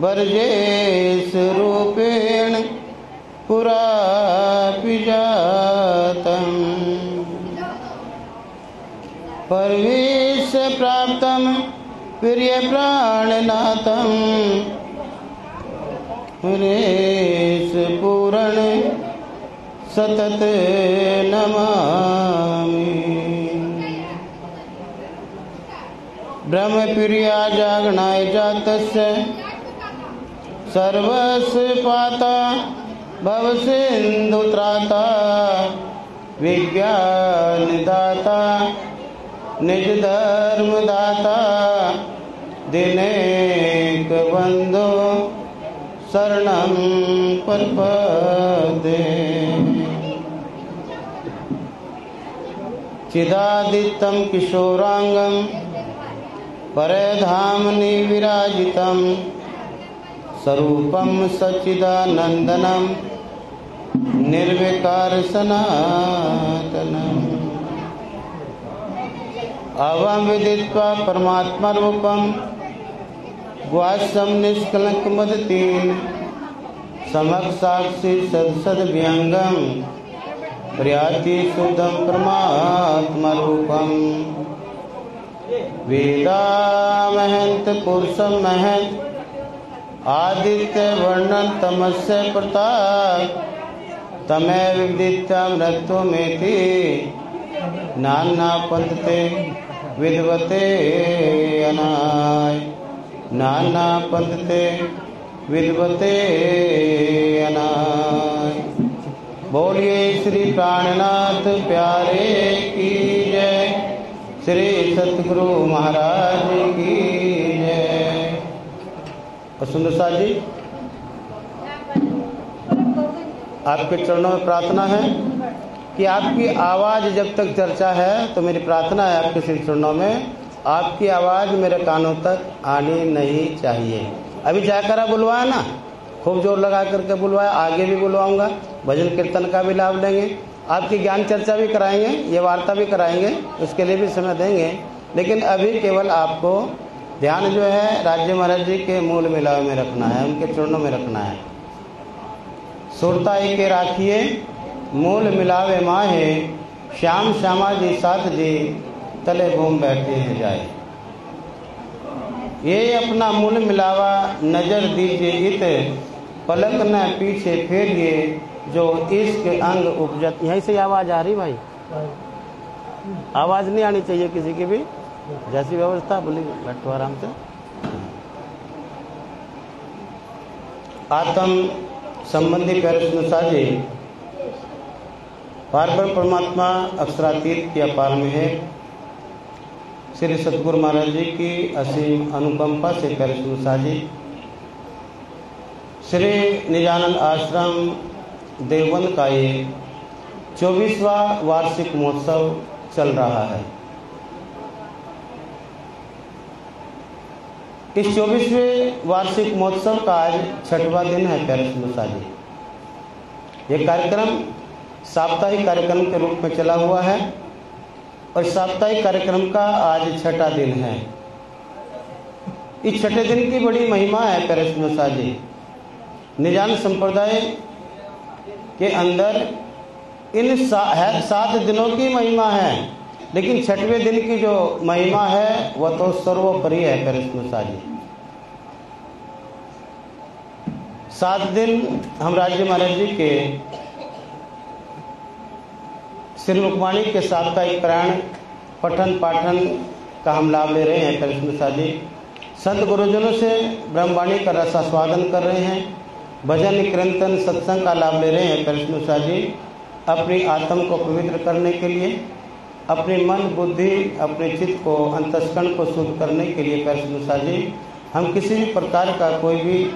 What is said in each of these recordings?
वर्जेश रूपेण पुरापि जातम् परवेश प्राप्तम प्रिय प्राणनाथम हरेश पूरण सतत नमामि। ब्रह्मप्रिया जागनाय जातस्य सर्वस्य पाता भवसिन्धुत्राता विज्ञानदाता निज धर्मदाता दिनेक बंधो शरणं प्रपद्ये। चिदादित्यं किशोरांगं परधामनि विराजितं स्वरूपं सच्चिदानन्दनं निर्विकार सनातनम्। अवं विदित्वा परमात्मा रूपं ग्वासं निष्कलंक मदतीन समक्ष साक्षी सद व्यंगम प्रयाति शुद्धं परमात्मा रूपं। वेदामहंत पुरुषं महंत आदित्य वर्णन तमस्य प्रताप तमेव विदित्यामृतमेति नाना पंथते विद्वते अनाय नाना पंथते विद्वते अनाय। बोलिए श्री प्राणनाथ प्यारे की जय, श्री सतगुरु महाराज की जय। और सुंदर साथ जी, आपके चरणों में प्रार्थना है कि आपकी आवाज़ जब तक चर्चा है तो मेरी प्रार्थना है आपके श्री चरणों में आपकी आवाज़ मेरे कानों तक आनी नहीं चाहिए। अभी जयकारा बुलवाया ना, खूब जोर लगा करके बुलवाया, आगे भी बुलवाऊंगा, भजन कीर्तन का भी लाभ लेंगे, आपकी ज्ञान चर्चा भी कराएंगे, ये वार्ता भी कराएंगे, उसके लिए भी समय देंगे। लेकिन अभी केवल आपको ध्यान जो है राज्य महाराज जी के मूल मिलाव में रखना है, उनके चरणों में रखना है। सुरता के राखिए मूल मिलावे माहे, श्याम श्यामा जी साथ जी तले घूम बैठे हैं जाए। ये अपना मूल मिलावा नजर दीजिए इत, पलक न पीछे फेरिए जो इश्क अंग उपजत। यहीं से आवाज आ रही भाई, आवाज नहीं आनी चाहिए किसी की भी, जैसी व्यवस्था बोली बैठो आराम से। आत्म संबंधी प्रश्न साझे पारब्रह्म परमात्मा अक्षरातीत की अपार में है। श्री सतगुरु महाराज जी की असीम अनुकंपा से प्रश्न साझे श्री निजानंद आश्रम देवबंद का ये 24वां वार्षिक महोत्सव चल रहा है। इस 24वें वार्षिक महोत्सव का आज 6वां दिन है। प्यारे सुंदर साथी, ये कार्यक्रम साप्ताहिक कार्यक्रम के रूप में चला हुआ है और साप्ताहिक कार्यक्रम का आज 6वां दिन है। इस 6ठे दिन की बड़ी महिमा है। प्यारे सुंदर साथी, निजान संप्रदाय के अंदर इन 7 दिनों की महिमा है, लेकिन 6वें दिन की जो महिमा है वह तो सर्वोपरि है। प्यारे सुंदर साथी, 7 दिन हम राज्य महाराज जी के श्री मुखवाणी के साप्ताहिक पारायण पठन पाठन का हम लाभ ले रहे हैं। प्यारे सुंदर साथी, संत गुरुजनों से ब्रह्मवाणी का रसास्वादन कर रहे हैं, भजन कीर्तन सत्संग का लाभ ले रहे हैं। प्यारे सुंदर साथी, अपनी आत्म को पवित्र करने के लिए, अपने मन बुद्धि अपने चित्त को अंतस्करण को शुद्ध करने के लिए प्यारे सुंदर साथी, हम किसी भी प्रकार का कोई भी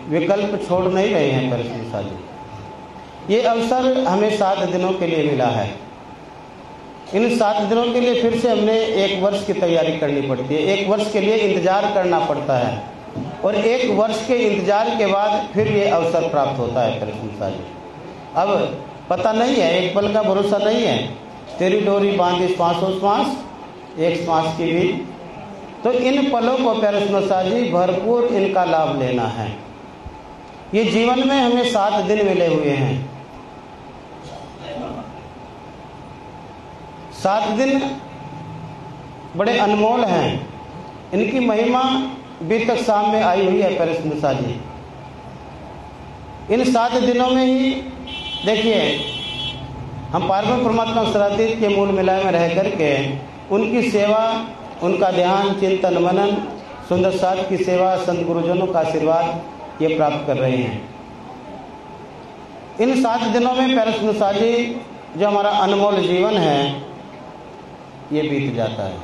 विकल्प छोड़ नहीं रहे हैं। प्यारे सुंदर साथी, ये अवसर हमें 7 दिनों के लिए मिला है। इन 7 दिनों के लिए फिर से हमने 1 वर्ष की तैयारी करनी पड़ती है, 1 वर्ष के लिए इंतजार करना पड़ता है और 1 वर्ष के इंतजार के बाद फिर ये अवसर प्राप्त होता है। प्यारे सुंदर साथी, अब पता नहीं है, एक पल का भरोसा नहीं है। तेरी डोरी बांधी श्वासों श्वास, एक श्वास की भी तो इन पलों को प्यारे सुनसा जी भरपूर इनका लाभ लेना है। ये जीवन में हमें 7 दिन मिले हुए हैं। 7 दिन बड़े अनमोल हैं। इनकी महिमा भी तक सामने आई हुई है प्यारे सुनसा जी। इन 7 दिनों में ही देखिए हम पार्वती परमात्मा शरातीत के मूल मिलाय में रह करके उनकी सेवा, उनका ध्यान, चिंतन, मनन, सुंदर साथ की सेवा, संत गुरुजनों का आशीर्वाद ये प्राप्त कर रहे हैं। इन 7 दिनों में प्यारे सुनसा जी जो हमारा अनमोल जीवन है ये बीत जाता है।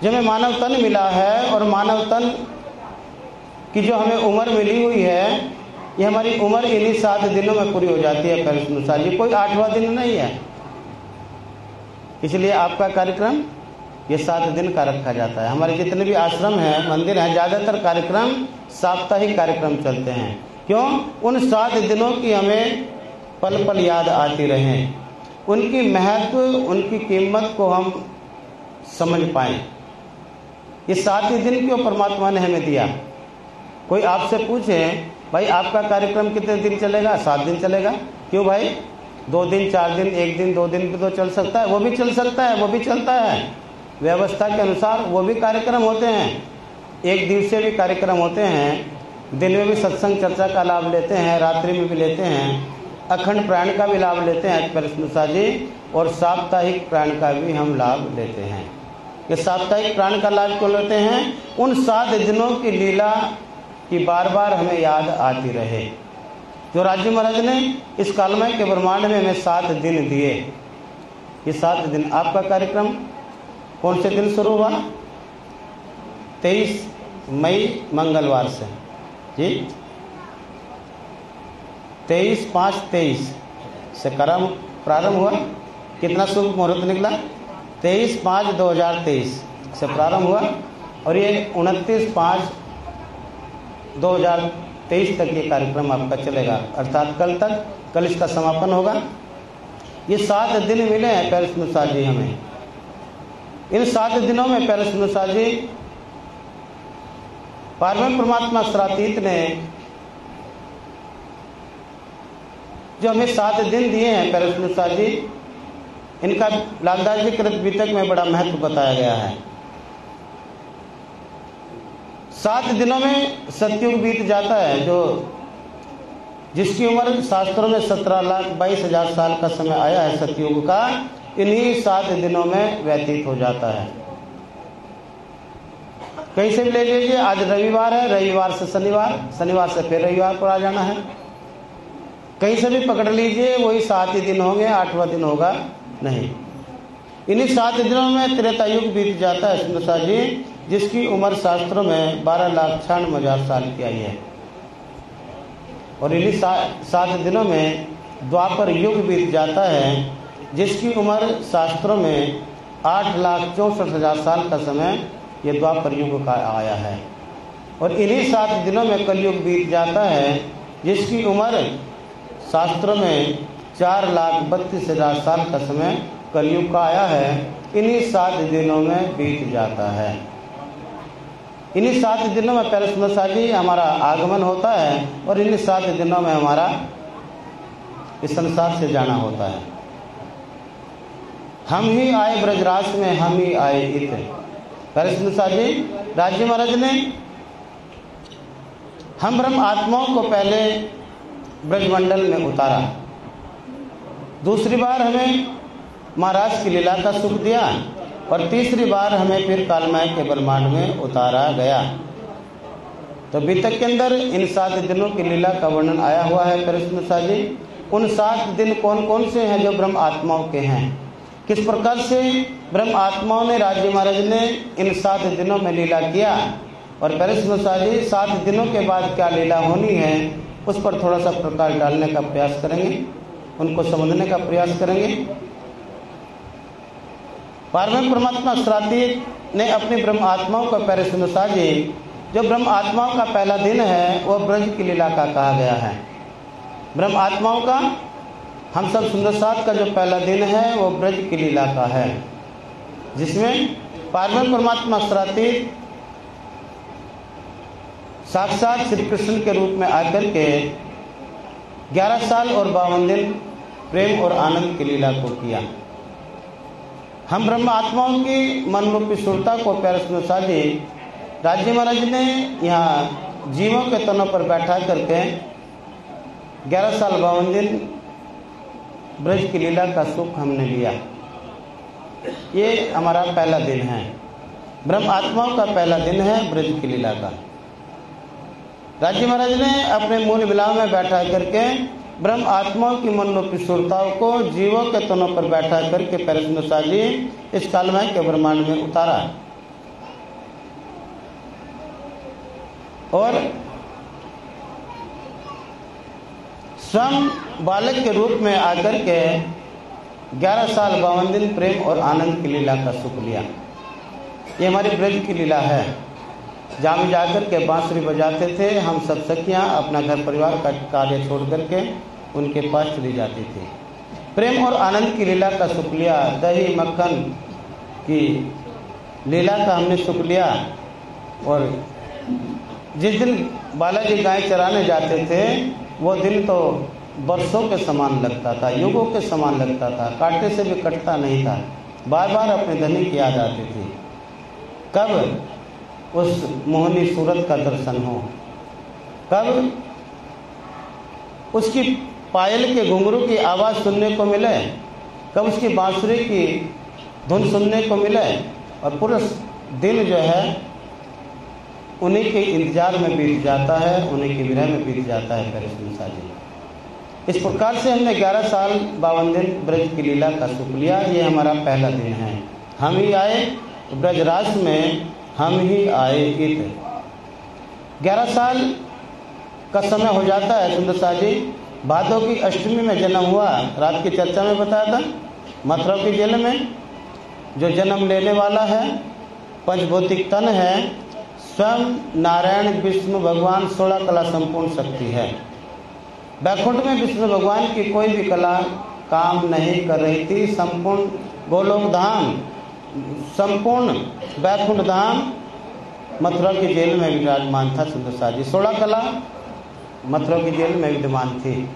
जो हमें मानव तन मिला है और मानव तन की जो हमें उम्र मिली हुई है, ये हमारी उम्र इन्हीं 7 दिनों में पूरी हो जाती है प्यारे सुनसा जी। कोई 8वां दिन नहीं है। इसलिए आपका कार्यक्रम ये 7 दिन का रखा जाता है। हमारे जितने भी आश्रम हैं, मंदिर हैं, ज़्यादातर कार्यक्रम साप्ताहिक कार्यक्रम चलते हैं। क्यों? उन 7 दिनों की हमें पल पल याद आती रहे, उनकी महत्व, उनकी कीमत को हम समझ पाएं। ये 7 ही दिन क्यों परमात्मा ने हमें दिया? कोई आपसे पूछे भाई आपका कार्यक्रम कितने दिन चलेगा? 7 दिन चलेगा। क्यों भाई? 2 दिन, 4 दिन, 1 दिन, 2 दिन भी तो चल सकता है। वो भी चल सकता है, वो भी चलता है। व्यवस्था के अनुसार वो भी कार्यक्रम होते हैं। एक दिवसीय भी कार्यक्रम होते हैं। दिन में भी सत्संग चर्चा का लाभ लेते हैं, रात्रि में भी लेते हैं, अखंड प्राण का भी लाभ लेते हैं प्यारे सुनसा जी, और साप्ताहिक प्राण का भी हम लाभ लेते हैं। ये साप्ताहिक प्राण का लाभ क्यों लेते हैं? उन 7 दिनों की लीला की बार बार हमें याद आती रहे। जो राज्य महाराज ने इस कालमय के ब्रह्मांड में हमें 7 दिन दिए। ये 7 दिन आपका कार्यक्रम कौन से दिन शुरू हुआ? 23 मई मंगलवार से जी, 23/5/23 से प्रारंभ हुआ। कितना शुभ मुहूर्त निकला? 23/5/2023 से प्रारंभ हुआ और ये 29/5/2023 तक ये कार्यक्रम आपका चलेगा, अर्थात कल इसका समापन होगा। ये 7 दिन मिले हैं प्यारे सुनसा जी हमें। इन 7 दिनों में प्यारे सुनसा जी पार्वती परमात्मा शरातीत ने जो हमें 7 दिन दिए हैं प्यारे सुनसा जी, इनका लालदास जी कृत वितक में बड़ा महत्व बताया गया है। 7 दिनों में सतयुग बीत जाता है। जो जिसकी उम्र शास्त्रों में 17,22,000 साल का समय आया है सतयुग का, इन्हीं 7 दिनों में व्यतीत हो जाता है। कहीं से भी ले लीजिए, आज रविवार है, रविवार से शनिवार, शनिवार से फिर रविवार पर आ जाना है। कहीं से भी पकड़ लीजिए, वही 7 ही दिन होंगे, 8वां दिन होगा नहीं। इन्हीं 7 दिनों में त्रेता युग बीत जाता है सुनसा जी, जिसकी उम्र शास्त्रों में 12,96,000 साल की आई है। और इन्हीं 7 दिनों में द्वापर युग बीत जाता है, जिसकी उम्र शास्त्रों में 8,64,000 साल का समय ये द्वापर युग का आया है। और इन्हीं 7 दिनों में कलयुग बीत जाता है, जिसकी उम्र शास्त्रों में 4,32,000 साल का समय कलयुग का आया है। इन्हीं 7 दिनों में बीत जाता है। इन्हीं 7 दिनों में प्यारे सुनसा जी हमारा आगमन होता है और इन्हीं 7 दिनों में हमारा इस संसार से जाना होता है। हम ही आए ब्रजराज में, हम ही आए इत। प्यारे सुनसा जी राज्य महाराज ने हम ब्रह्म आत्माओं को पहले ब्रजमंडल में उतारा, दूसरी बार हमें महाराज की लीला का सुख दिया और तीसरी बार हमें फिर कालमय के ब्रह्मांड में उतारा गया। तो बीतक के अंदर इन 7 दिनों की लीला का वर्णन आया हुआ है प्यारे सुनसा जी। उन 7 दिन कौन कौन से हैं जो ब्रह्म आत्माओं के हैं, किस प्रकार से ब्रह्म आत्माओं ने राज्य महाराज ने इन 7 दिनों में लीला किया, और प्यारे सुनसा जी 7 दिनों के बाद क्या लीला होनी है उस पर थोड़ा सा प्रकाश डालने का प्रयास करेंगे, उनको समझने का प्रयास करेंगे। पारम परमात्मा शरातीत ने अपनी ब्रह्म आत्माओं को प्यारे सुनसा जी, जो ब्रह्म आत्माओं का पहला दिन है वो ब्रज की लीला का कहा गया है। ब्रह्म आत्माओं का हम सब सुंदर साथ का जो पहला दिन है वो ब्रज की लीला का है। जिसमें पार्वण परमात्मा शरातीत साक्षात श्री कृष्ण के रूप में आकर के 11 साल और 52 दिन प्रेम और आनंद की लीला को किया। हम ब्रह्म आत्माओं की मन रूपी सुरता को प्यारे सुनसा जी राज्य महाराज ने यहाँ जीवों के तनों पर बैठा करके 11 साल 52 दिन ब्रज की लीला का सुख हमने लिया। ये हमारा पहला दिन है, ब्रह्म आत्माओं का पहला दिन है ब्रज की लीला का। राज्य महाराज ने अपने मूल विलाव में बैठा करके ब्रह्म आत्माओं की मन रूपी सुरताओं को जीवों के तनों पर बैठा करके पैरसनुसा जी इस कालमय के ब्रह्मांड में उतारा और स्वयं बालक के रूप में आकर के 11 साल 52 दिन प्रेम और आनंद की लीला का सुख लिया। ये हमारी ब्रज की लीला है, जहाँ में जाकर के बांसुरी बजाते थे। हम सब सखियाँ अपना घर परिवार का कार्य छोड़ करके उनके पास चली जाती थी। प्रेम और आनंद की लीला का सुख लिया, दही मक्खन की लीला का हमने सुख लिया। और जिस दिन बालाजी गाय चराने जाते थे वो दिन तो वर्षों के समान लगता था, युगों के समान लगता था, कांटे से भी कटता नहीं था। बार बार अपने धनी की याद आती थी, कब उस मोहनी सूरत का दर्शन हो, कब उसकी पायल के घुंघरू की आवाज़ सुनने को मिले, कब उसकी बांसुरी की धुन सुनने को मिले। और पूरा दिन जो है उन्हीं के इंतजार में बीत जाता है, उन्हीं के विरह में बीत जाता है पैरसनुसा जी। इस प्रकार से हमने 11 साल 52 दिन ब्रज की लीला का सुख लिया। ये हमारा पहला दिन है। हम ही आए ब्रजराज में, हम ही आए इत। 11 साल का समय हो जाता है सुंदरसा जी। भादों की अष्टमी में जन्म हुआ, रात की चर्चा में बताया था। मथुरा की जेल में जो जन्म लेने वाला है, पंचभौतिक तन है, स्वयं नारायण विष्णु भगवान 16 कला संपूर्ण शक्ति है। बैकुंठ में विष्णु भगवान की कोई भी कला काम नहीं कर रही थी। संपूर्ण गोलोक धाम, संपूर्ण बैकुंठ धाम मथुरा की जेल में विराजमान था सुंदरसा जी। 16 कला मथुरा की जेल में विद्यमान थी।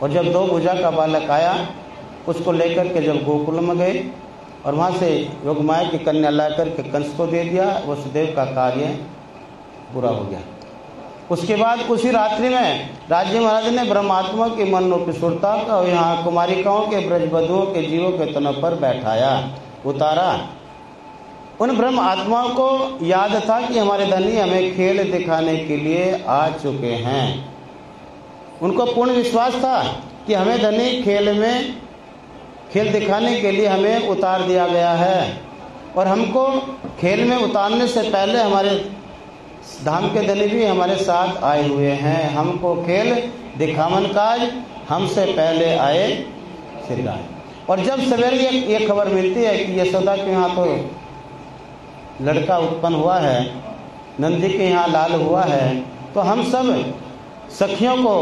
और जब 2 भुजा का बालक आया, उसको लेकर के जब गोकुल में गए और वहाँ से योगमाया की कन्या लाकर के कंस को दे दिया, वसुदेव का कार्य पूरा हो गया। उसके बाद उसी रात्रि में राज्य महाराज ने ब्रह्मात्मा की मन रूपी सुरता और यहाँ कुमारिकाओं के ब्रजबधुओं के जीवों के तनों पर बैठाया, उतारा। उन ब्रह्म आत्माओं को याद था कि हमारे धनी हमें खेल दिखाने के लिए आ चुके हैं। उनको पूर्ण विश्वास था कि हमें धनी खेल दिखाने के लिए हमें उतार दिया गया है। और हमको खेल में उतारने से पहले हमारे धाम के धनी भी हमारे साथ आए हुए हैं। हमको खेल दिखावन काज हमसे पहले आए श्री राम। और जब सवेरे ये खबर मिलती है कि यशोदा के यहाँ तो लड़का उत्पन्न हुआ है, नंदी के यहाँ लाल हुआ है, तो हम सब सखियों को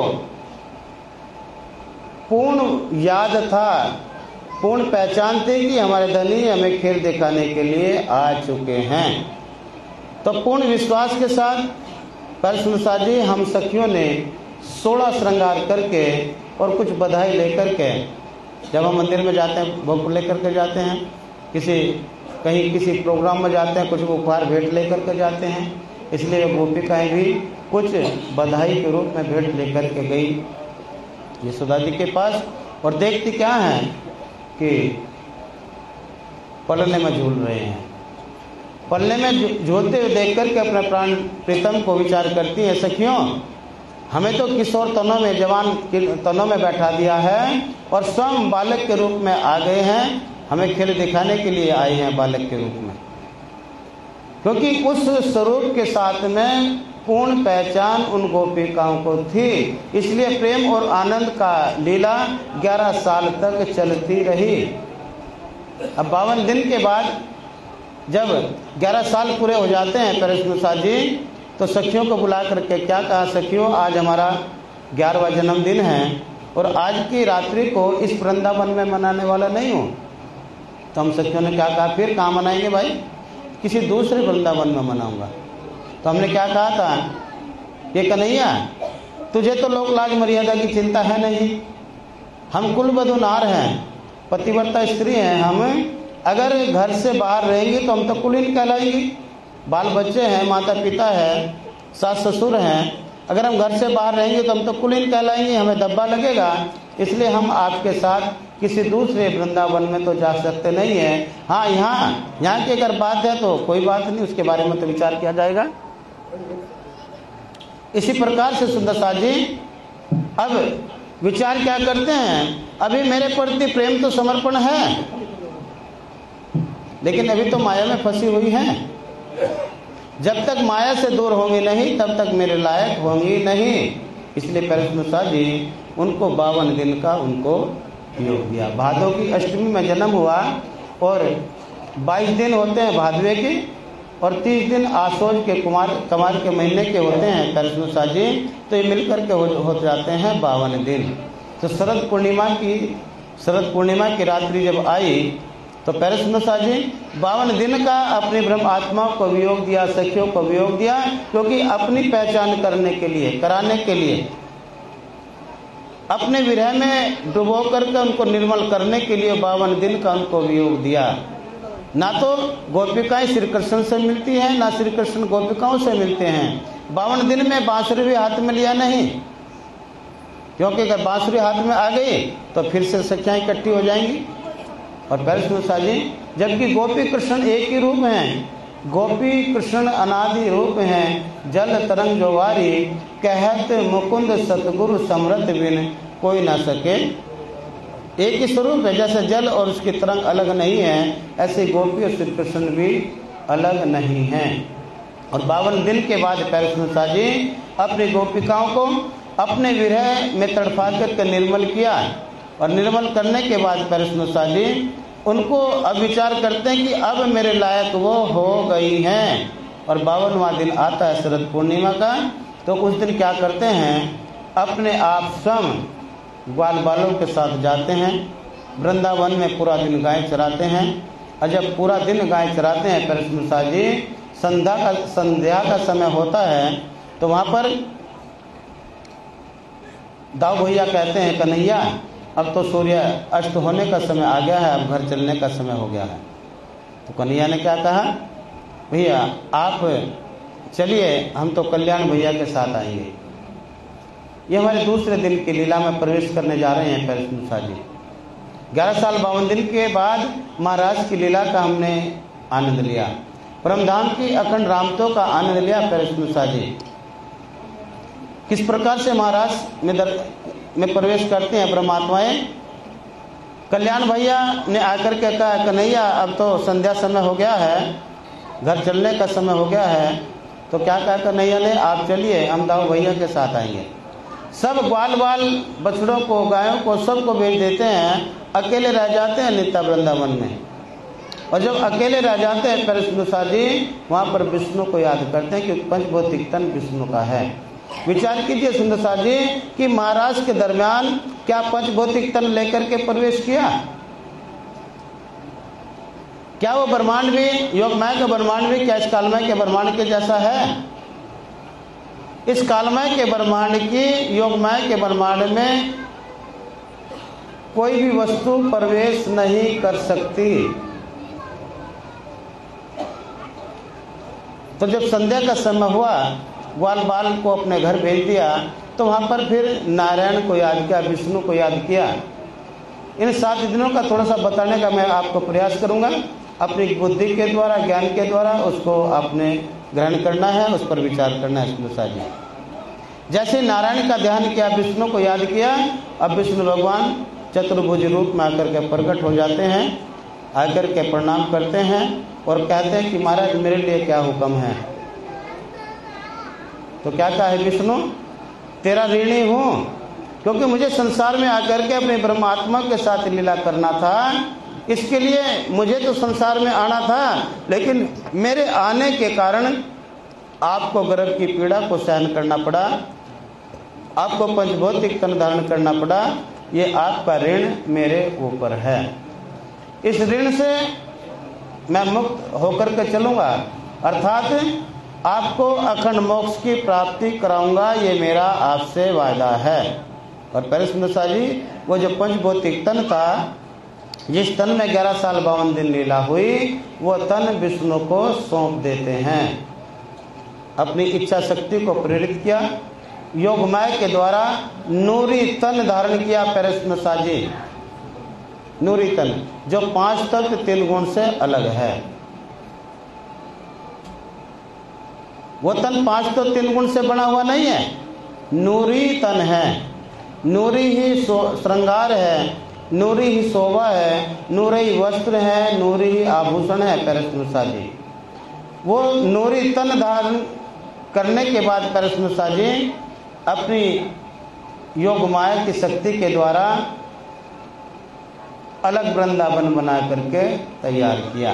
पूर्ण याद था, पूर्ण पहचान थी कि हमारे धनी हमें खेल दिखाने के लिए आ चुके हैं। तो पूर्ण विश्वास के साथ पैरसनुसा जी हम सखियों ने 16 श्रृंगार करके और कुछ बधाई लेकर के, जब हम मंदिर में जाते हैं भोग लेकर के जाते हैं, कहीं किसी प्रोग्राम में जाते हैं, कुछ उपहार भेंट लेकर के जाते हैं। इसलिए गोपिकाएं भी कुछ बधाई के रूप में भेंट लेकर के गई यशोदा जी के पास। और देखती क्या है कि पलने में झूल रहे हैं। पलने में झूलते हुए देख करके अपने प्राण प्रीतम को विचार करती है, सखियों हमें तो किशोर तनों में, जवान तनों में बैठा दिया है और स्वयं बालक के रूप में आ गए हैं। हमें खेल दिखाने के लिए आए हैं बालक के रूप में, क्योंकि उस स्वरूप के साथ में पूर्ण पहचान उन गोपिकाओं को थी। इसलिए प्रेम और आनंद का लीला 11 साल तक चलती रही। अब 52 दिन के बाद जब 11 साल पूरे हो जाते हैं पैरसनुसा जी, तो सखियों को बुला करके क्या कहा, सखियों आज हमारा 11वां जन्मदिन है और आज की रात्रि को इस वृंदावन में मनाने वाला नहीं हूँ। तो हम सखियों ने क्या कहा, फिर कहाँ मनाएंगे भाई, किसी दूसरे वृंदावन में मनाऊंगा। तो हमने क्या कहा था, ये कन्हैया तुझे तो लोक लाज मर्यादा की चिंता है नहीं, हम कुल वधु नार हैं, पतिव्रता स्त्री हैं, हम अगर घर से बाहर रहेंगे तो हम तो कुलीन कहलाएंगे, बाल बच्चे हैं, माता पिता है, सास ससुर हैं, अगर हम घर से बाहर रहेंगे तो हम तो कुलीन कहलाएंगे, हमें दब्बा लगेगा, इसलिए हम आपके साथ किसी दूसरे वृंदावन में तो जा सकते नहीं है। हाँ, यहाँ की अगर बात है तो कोई बात नहीं, उसके बारे में तो विचार किया जाएगा। इसी प्रकार से सुंदर साथ जी अब विचार क्या करते हैं, अभी मेरे प्रति प्रेम तो समर्पण है, लेकिन अभी तो माया में फंसी हुई है, जब तक माया से दूर होंगी नहीं तब तक मेरे लायक होंगी नहीं। इसलिए परमेश्वर जी उनको 52 दिन का उनको योग दिया। भादों की अष्टमी में जन्म हुआ और 22 दिन होते हैं भादवे के और 30 दिन आसोज के कमार के महीने के होते हैं परमेश्वर जी, तो ये मिलकर के हो जाते हैं 52 दिन। तो शरद पूर्णिमा की रात्रि जब आई तो परमेश्वर जी 52 दिन का अपने ब्रह्म आत्मा को वियोग दिया, सखियों को वियोग दिया, क्योंकि अपनी पहचान करने के लिए, कराने के लिए, अपने विरह में डुबो करके उनको निर्मल करने के लिए 52 दिन का उनको वियोग दिया। ना तो गोपिकाएं श्री कृष्ण से मिलती हैं, ना श्री कृष्ण गोपिकाओं से मिलते हैं। 52 दिन में बांसुरी भी हाथ में लिया नहीं, क्योंकि अगर बांसुरी हाथ में आ गई तो फिर से सखियां इकट्ठी हो जाएंगी। और परमेश्वर जी जबकि गोपी कृष्ण एक ही रूप हैं, गोपी कृष्ण अनादि रूप हैं, जल तरंग जोवारी कहत मुकुंद सतगुरु समृत बिन कोई ना सके। एक ही स्वरूप है, जैसे जल और उसकी तरंग अलग नहीं है, ऐसे गोपी और श्री कृष्ण भी अलग नहीं हैं। और 52 दिन के बाद परमेश्वर जी अपनी गोपिकाओं को अपने विरह में तड़फा कर निर्मल किया, और निर्मल करने के बाद परमेश्वर जी उनको अब विचार करते हैं कि अब मेरे लायक वो हो गई हैं। और 52वां दिन आता है शरद पूर्णिमा का, तो उस दिन क्या करते हैं, अपने आप स्वयं ग्वाल बालों के साथ जाते हैं वृंदावन में, पूरा दिन गाय चराते हैं। और जब पूरा दिन गाय चराते हैं परमेश्वर जी, संध्या का समय होता है, तो वहाँ पर दाऊ भैया कहते हैं, कन्हैया अब तो सूर्य अस्त होने का समय आ गया है, अब घर चलने का समय हो गया है। तो कन्हैया ने क्या कहा, भैया आप चलिए, हम तो कल्याण भैया के साथ आएंगे। ये हमारे दूसरे दिन की लीला में प्रवेश करने जा रहे हैं परमेश्वर जी। 11 साल 52 दिन के बाद महाराज की लीला का हमने आनंद लिया, परमधाम की अखंड रामतो का आनंद लिया परमेश्वर जी। किस प्रकार से महाराज में प्रवेश करते हैं परमात्माएं। कल्याण भैया ने आकर के कहा, कन्हैया अब तो संध्या समय हो गया है, घर चलने का समय हो गया है। तो क्या कहा कन्हैया ने, आप चलिए, हम दाऊ भैया के साथ आएंगे। सब ग्वाल बाल बछड़ों को, गायों को, सबको बेच देते हैं, अकेले रह जाते हैं नित्या वृंदावन में। और जब अकेले रह जाते हैं परमेश्वर जी वहाँ पर विष्णु को याद करते हैं, क्योंकि पंचभौतिक तन विष्णु का है। विचार कीजिए सुंदर साथ जी कि महाराज के दरमियान क्या पंचभौतिक तन लेकर के प्रवेश किया? क्या वो ब्रह्मांड भी, योगमय का ब्रह्मांड भी क्या इस कालमय के ब्रह्मांड के जैसा है? इस कालमय के ब्रह्मांड की, योगमय के ब्रह्मांड में कोई भी वस्तु प्रवेश नहीं कर सकती। तो जब संध्या का समय हुआ, ग्वाल बाल को अपने घर भेज दिया, तो वहाँ पर फिर नारायण को याद किया, विष्णु को याद किया। इन 7 दिनों का थोड़ा सा बताने का मैं आपको प्रयास करूँगा। अपनी बुद्धि के द्वारा, ज्ञान के द्वारा उसको आपने ग्रहण करना है, उस पर विचार करना है। जी जैसे नारायण का ध्यान किया, विष्णु को याद किया, अब विष्णु भगवान चतुर्भुज रूप में आकर के प्रकट हो जाते हैं, आकर के प्रणाम करते हैं और कहते हैं कि महाराज मेरे लिए क्या हुक्म है? तो क्या कहा है विष्णु, तेरा ऋणी हूँ, क्योंकि मुझे संसार में आकर के अपने ब्रह्मात्मा के साथ लीला करना था, इसके लिए मुझे तो संसार में आना था, लेकिन मेरे आने के कारण आपको गर्भ की पीड़ा को सहन करना पड़ा, आपको पंचभौतिक तन धारण करना पड़ा, ये आपका ऋण मेरे ऊपर है। इस ऋण से मैं मुक्त होकर के चलूंगा, अर्थात आपको अखंड मोक्ष की प्राप्ति कराऊंगा, ये मेरा आपसे वायदा है। और पहले सुंदरसा जी, वो जो पंचभौतिक तन था, जिस तन में 11 साल 52 दिन लीला हुई, वो तन विष्णु को सौंप देते हैं। अपनी इच्छा शक्ति को प्रेरित किया, योग माया के द्वारा नूरी तन धारण किया। पहले सुंदरसा जी, नूरी तन जो 5 तत्व 3 गुण से अलग है, वो तन 5 तत्व 3 गुण से बना हुआ नहीं है, नूरी तन है। नूरी ही श्रृंगार है, नूरी ही शोभा है, नूरी ही वस्त्र है, नूरी ही आभूषण है। पैरसनुषा जी, वो नूरी तन धारण करने के बाद पैरसनुषा जी अपनी योग माया की शक्ति के द्वारा अलग वृंदावन बना करके तैयार किया,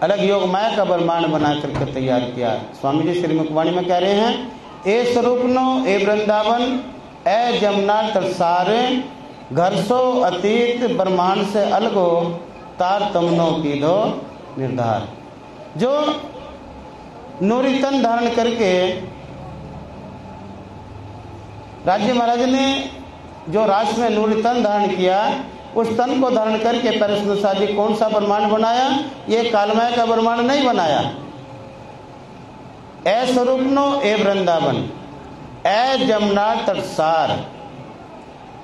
अलग योग माया का ब्रह्मांड बना करके तैयार किया। स्वामी जी श्री मुखवाणी में कह रहे हैं, ए स्वरूपनो ए वृंदावन ए जमुना तटसारे, घर सो अतीत ब्रह्मांड से अलगो, तार तमनो की दो निर्धार। जो नूरी तन धारण करके राज्य महाराज ने जो राष्ट्र में नूरी तन धारण किया, उस तन को धारण करके पैरसनुषा जी कौन सा ब्रह्मांड बनाया? ये कालमय का ब्रह्मांड नहीं बनाया। ए स्वरूपनो ए वृंदावन ए जमुना तटसार,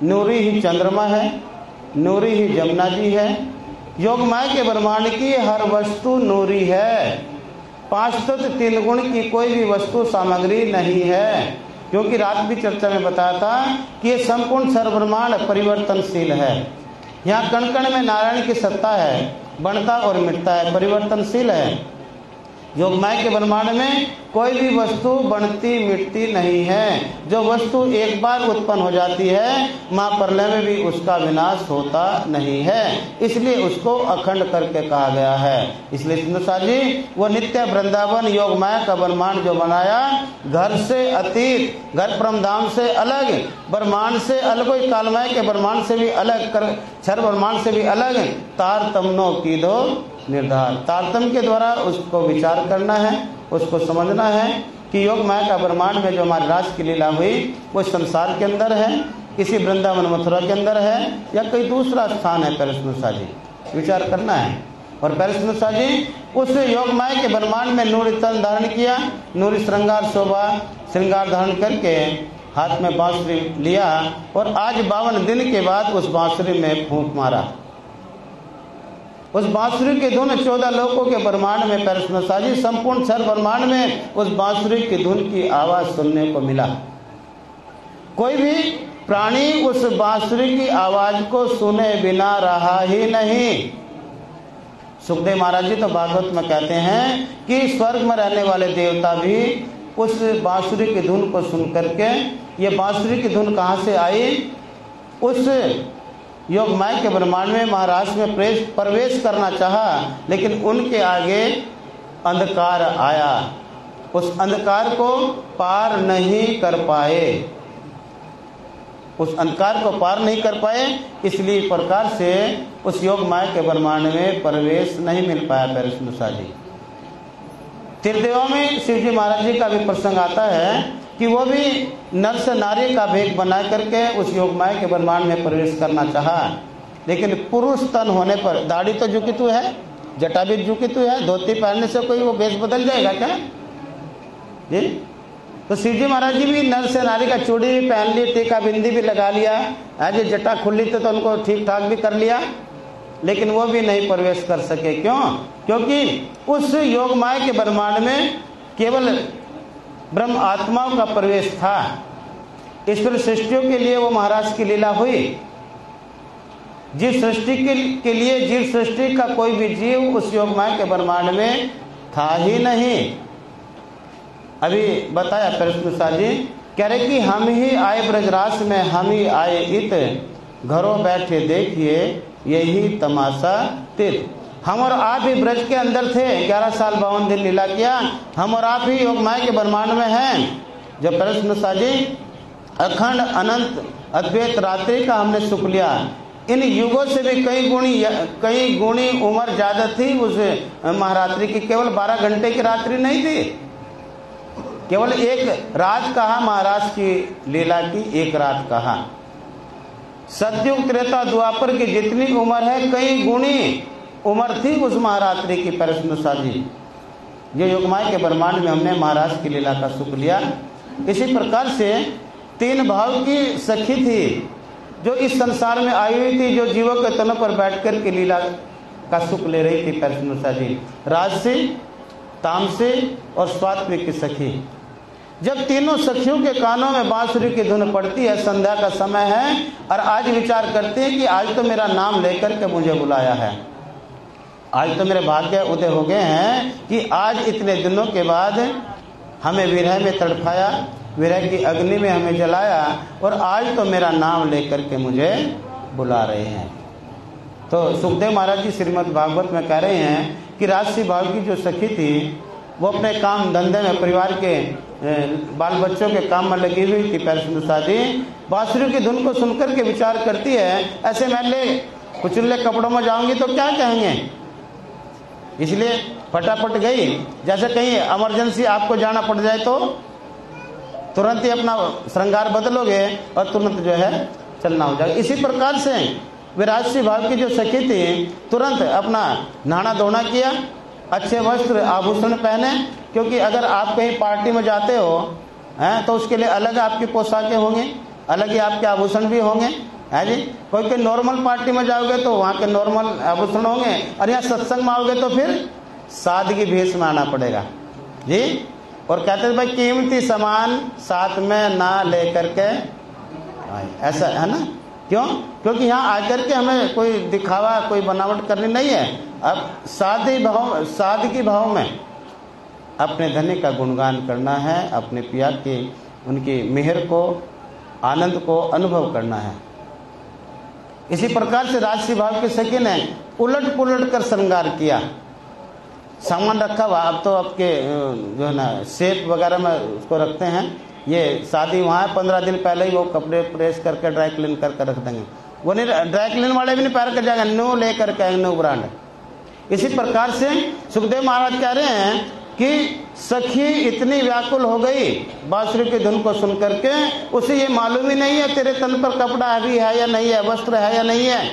नूरी ही चंद्रमा है, नूरी ही जमुना जी है। योग माया के ब्रह्मांड की हर वस्तु नूरी है। 5 तत्व 3 गुण की कोई भी वस्तु सामग्री नहीं है, क्योंकि रात भी चर्चा में बताया था कि ये संपूर्ण सर्वब्रह्मांड परिवर्तनशील है। यहाँ कण कण में नारायण की सत्ता है, बनता और मिटता है, परिवर्तनशील है। योग माया के ब्रह्मांड में कोई भी वस्तु बनती मिटती नहीं है। जो वस्तु एक बार उत्पन्न हो जाती है, महाप्रलय में भी उसका विनाश होता नहीं है, इसलिए उसको अखंड करके कहा गया है। इसलिए सुंदरसा जी वो नित्य वृंदावन योग माया का ब्रह्मांड जो बनाया, घर से अतीत, घर परमधाम से अलग, ब्रह्मांड से अलग, कोई कालमय के ब्रह्मांड से भी अलग, क्षर ब्रह्मांड से भी अलग, तारतम्यों की दो निर्धार। तारतम्य के द्वारा उसको विचार करना है, उसको समझना है कि योग माया का ब्रह्मांड में जो हमारी रास की लीला हुई, वो संसार के अंदर है, किसी वृंदावन मथुरा के अंदर है, या कोई दूसरा स्थान है। पैरसनुषा जी विचार करना है। और पैरसनुषा जी उस योग माया के ब्रह्मांड में नूरी तन धारण किया, नूरी श्रृंगार शोभा श्रृंगार धारण करके हाथ में बांसुरी लिया, और आज 52 दिन के बाद उस बांसुरी में फूंक मारा। उस बांसुरी के धुन 14 लोकों के ब्रह्मांड में पैरसनुषा जी संपूर्ण क्षर ब्रह्मांड में उस बांसुरी की धुन की आवाज सुनने को मिला। कोई भी प्राणी उस बांसुरी की आवाज को सुने बिना रहा ही नहीं। सुखदेव महाराज जी तो भागवत में कहते हैं कि स्वर्ग में रहने वाले देवता भी उस बांसुरी की धुन को सुन करके, ये बांसुरी की धुन कहाँ से आई? उस योग माया के ब्रह्मांड में महाराज में प्रवेश करना चाहा, लेकिन उनके आगे अंधकार आया, उस अंधकार को पार नहीं कर पाए, उस अंधकार को पार नहीं कर पाए, इसलिए प्रकार से उस योग माया के ब्रह्मांड में प्रवेश नहीं मिल पाया। पैरसनुषा जी त्रिदेवों में शिव जी महाराज जी का भी प्रसंग आता है कि वो भी नर से नारी का भेद बना करके उस योग माया के ब्रह्मांड में प्रवेश करना चाहा, लेकिन पुरुष तन होने पर दाढ़ी तो झुकी तू है, जटा भी झुकी तू है, धोती पहनने से कोई वो भेष बदल जाएगा क्या जी? तो शिव जी महाराज जी भी नर से नारी का चूड़ी भी पहन ली, टीका बिंदी भी लगा लिया, आज जटा खुली तो उनको ठीक ठाक भी कर लिया, लेकिन वो भी नहीं प्रवेश कर सके। क्यों? क्योंकि उस योग माया के ब्रह्मांड में केवल ब्रह्म आत्माओं का प्रवेश था। ईश्वर सृष्टियों के लिए वो महाराज की लीला हुई। जीव सृष्टि के लिए जीव सृष्टि का कोई भी जीव उस योग माया के ब्रह्मांड में था ही नहीं। अभी बताया पैरसनुषा जी कह रहे कि हम ही आए ब्रजरास में, हम ही आए इत, घरों बैठे देखिए यही तमाशा तीर्थ। हम और आप ही ब्रज के अंदर थे, 11 साल 52 दिन लीला किया, हम और आप ही योग माया के ब्रह्मांड में हैं। जब पैरसनुषा जी अखंड अनंत अद्वैत रात्रि का हमने सुख लिया, इन युगों से भी कई गुणी उम्र ज्यादा थी उस महारात्रि की। केवल 12 घंटे की रात्रि नहीं थी, केवल एक रात कहा महाराज की लीला की, एक रात कहा। सतयुग त्रेता द्वापर की जितनी उम्र है कई गुणी उम्र थी उस महारात्रि की। परसुनसा जी, ये योगमाया के ब्रह्मांड में हमने महाराज की लीला का सुख लिया। इसी प्रकार से 3 भाव की सखी थी जो इस संसार में आई हुई थी, जो जीवों के तनों पर बैठकर के लीला का सुख ले रही थी परसुनसा जी। राजसी, तामसी और स्वात्विक की सखी। जब तीनों सखियों के कानों में बांसुरी की धुन पड़ती है, संध्या का समय है, और आज विचार करते हैं कि आज तो मेरा नाम लेकर के मुझे बुलाया है, आज तो मेरे भाग्य उदय हो गए हैं कि आज इतने दिनों के बाद हमें विरह में तड़पाया, विरह की अग्नि में हमें जलाया, और आज तो मेरा नाम लेकर के मुझे बुला रहे हैं। तो सुखदेव महाराज जी श्रीमद् भागवत में कह रहे हैं कि राजसी भाव की जो सखी थी वो अपने काम धंधे में, परिवार के बाल बच्चों के काम में लगी हुई थी। परसुनसा जी बांसुरी की धुन को सुनकर के विचार करती है, ऐसे मैले कुचले कपड़ों में जाऊंगी तो क्या कहेंगे, इसलिए फटाफट गई। जैसे कहीं इमरजेंसी आपको जाना पड़ जाए तो तुरंत ही अपना श्रृंगार बदलोगे और तुरंत जो है चलना हो जाएगा। इसी प्रकार से विराजसी भाव की जो सखी थी तुरंत अपना नहाना धोना किया, अच्छे वस्त्र आभूषण पहने, क्योंकि अगर आप कहीं पार्टी में जाते हो हैं तो उसके लिए अलग आपकी पोशाकें होंगी, अलग ही आपके आभूषण भी होंगे, है जी। कोई नॉर्मल पार्टी में जाओगे तो वहाँ के नॉर्मल आभूषण होंगे, और यहाँ सत्संग में आओगे तो फिर सादगी भेष में आना पड़ेगा जी। और कहते थे भाई कीमती सामान साथ में ना लेकर के, ऐसा है ना। क्यों? क्योंकि यहाँ आकर के हमें कोई दिखावा, कोई बनावट करनी नहीं है। अब सादगी भाव में अपने धनी का गुणगान करना है, अपने पिया की उनकी मेहर को, आनंद को अनुभव करना है। इसी प्रकार से राजसी भाव की सखी ने उलट पुलट कर श्रृंगार किया। सामान रखा हुआ, अब तो आपके जो है ना सेफ वगैरह में उसको रखते हैं, ये शादी वहाँ है 15 दिन पहले ही वो कपड़े प्रेस करके ड्राई क्लीन करके रख देंगे। वो नहीं, ड्राई क्लीन वाले भी नहीं पैर कर जाएंगे, न्यू लेकर के, न्यू ब्रांड। इसी प्रकार से सुखदेव महाराज कह रहे हैं कि सखी इतनी व्याकुल हो गई बांसुरी की धुन को सुन करके, उसे ये मालूम ही नहीं है तेरे तन पर कपड़ा अभी है या नहीं है, वस्त्र है या नहीं है,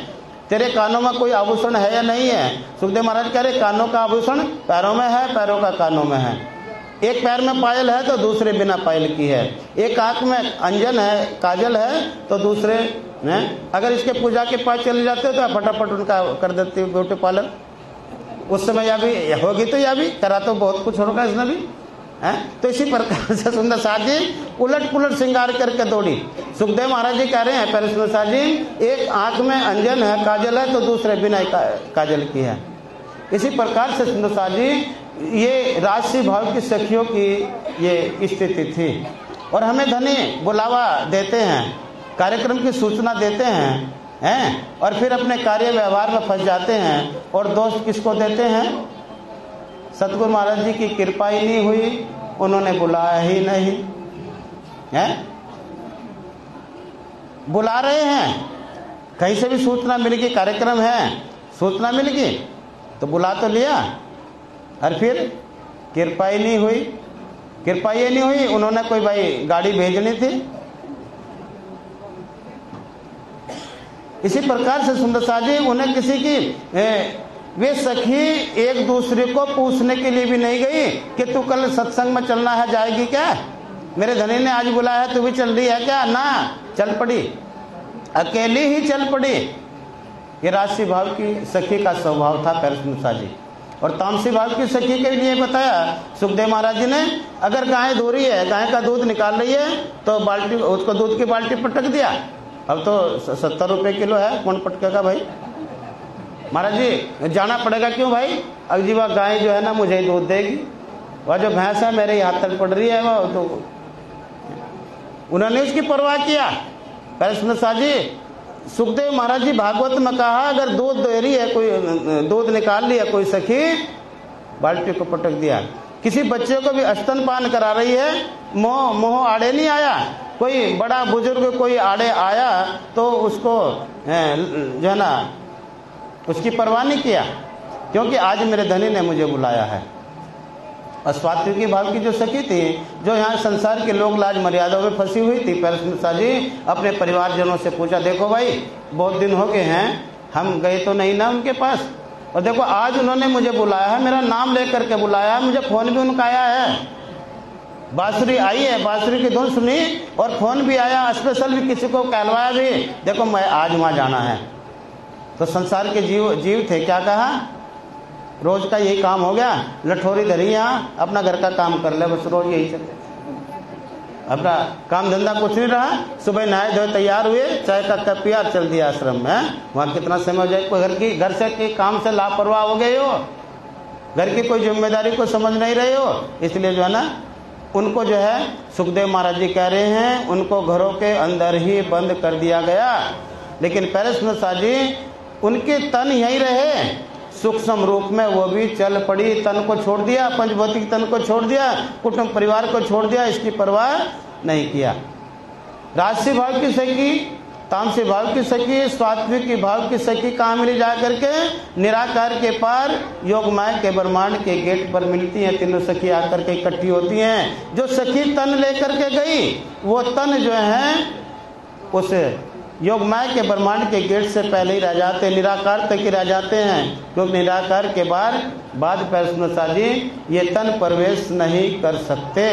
तेरे कानों में कोई आभूषण है या नहीं है। सुखदेव महाराज कह रहे कानों का आभूषण पैरों में है, पैरों का कानों में है। एक पैर में पायल है तो दूसरे बिना पायल की है, एक आंख में अंजन है, काजल है, तो दूसरे अगर इसके पूजा के पास चले जाते तो फटाफट उनका कर देते ब्यूटी पार्लर। उस समय या भी होगी तो या भी करा तो बहुत कुछ होगा इसमें भी है। तो इसी प्रकार से सुंदरसा जी उलट पुलट श्रृंगार करके दौड़ी। सुखदेव महाराज जी कह रहे हैं परसुनसा जी एक आंख में अंजन है, काजल है, तो दूसरे बिना काजल की है। इसी प्रकार से सुंदरसा जी ये राजसी भाव की सखियों की ये स्थिति थी। और हमें धनी बुलावा देते हैं, कार्यक्रम की सूचना देते हैं और फिर अपने कार्य व्यवहार में फंस जाते हैं। और दोस्त किसको देते हैं? सतगुरु महाराज जी की कृपा ही नहीं हुई, उन्होंने बुलाया ही नहीं है। बुला रहे हैं, कहीं से भी सूचना मिल गई कार्यक्रम है, सूचना मिल गई तो बुला तो लिया, और फिर कृपा ही नहीं हुई। कृपा ये नहीं हुई, उन्होंने कोई भाई गाड़ी भेजनी थी। इसी प्रकार से सुंदरसा जी उन्हें किसी की वे सखी एक दूसरे को पूछने के लिए भी नहीं गई कि तू कल सत्संग में चलना है, जाएगी क्या, मेरे धनी ने आज बुलाया है, तू भी चल रही है क्या? ना, चल पड़ी, अकेली ही चल पड़ी। ये राजसी भाव की सखी का स्वभाव था परसुनसा जी। और तामसी भाव की सखी के लिए बताया सुखदेव महाराज जी ने, अगर गाय धो रही है, गाय का दूध निकाल रही है तो बाल्टी, उसको दूध की बाल्टी पटक दिया। अब तो 70 रुपए किलो है, कौन पटकेगा भाई? महाराज जी जाना पड़ेगा। क्यों भाई? अब जी वह गाय जो है ना मुझे ही दूध देगी, वह जो भैंस है मेरे हाथ तक पड़ रही है वह तो। उन्होंने उसकी परवाह किया। परसुनसा जी सुखदेव महाराज जी भागवत में कहा अगर दूध दे रही है, कोई दूध निकाल लिया कोई सखी, बाल्टी को पटक दिया। किसी बच्चे को भी स्तनपान करा रही है, मोह आड़े नहीं आया, कोई बड़ा बुजुर्ग कोई आड़े आया तो उसको जो है ना उसकी परवाह नहीं किया, क्योंकि आज मेरे धनी ने मुझे बुलाया है। और स्वात्विकी भाव की जो सखी थी, जो यहाँ संसार के लोग लाज मर्यादाओं में फंसी हुई थी, परस्मृता जी अपने परिवारजनों से पूछा, देखो भाई बहुत दिन हो गए हैं, हम गए तो नहीं ना उनके पास, और देखो आज उन्होंने मुझे बुलाया है, मेरा नाम लेकर के बुलाया है, मुझे फोन भी उनका आया है, बांसुरी आई है, बांसुरी की धुन सुनी और फोन भी आया, स्पेशल भी किसी को कहलवाया भी, देखो मैं आज वहाँ जाना है। तो संसार के जीव थे, क्या कहा, रोज का यही काम हो गया, लठोरी धरी यहाँ, अपना घर का काम कर ले, बस रोज यही चलते, अपना काम धंधा कुछ नहीं रहा। सुबह नहाए धोए तैयार हुए, चाय का कप पिया, चल दिया आश्रम में। वहाँ कितना समय हो जाए, कोई घर से के काम से लापरवाह हो गए हो, घर की कोई जिम्मेदारी को समझ नहीं रहे हो, इसलिए जो है ना उनको जो है सुखदेव महाराज जी कह रहे हैं उनको घरों के अंदर ही बंद कर दिया गया। लेकिन परस्मृता जी उनके तन यहीं रहे, सूक्ष्म रूप में वो भी चल पड़ी, तन को छोड़ दिया, पंचभौतिक तन को छोड़ दिया, कुटुंब परिवार को छोड़ दिया, इसकी परवाह नहीं किया। राजसी भाव की सखी, तामसी भाव की सखी, सात्विक भाव की सखी कहाँ मिली जा करके, निराकार के पार योगमाया के ब्रह्मांड के गेट पर मिलती हैं। तीनों सखी आकर के इकट्ठी होती हैं। जो सखी तन लेकर के गई, वो तन जो है उस योगमाया के ब्रह्मांड के गेट से पहले ही रह जाते, निराकार तक ही रह जाते हैं, क्योंकि निराकार के बाद परस्मृता जी ये तन प्रवेश नहीं कर सकते।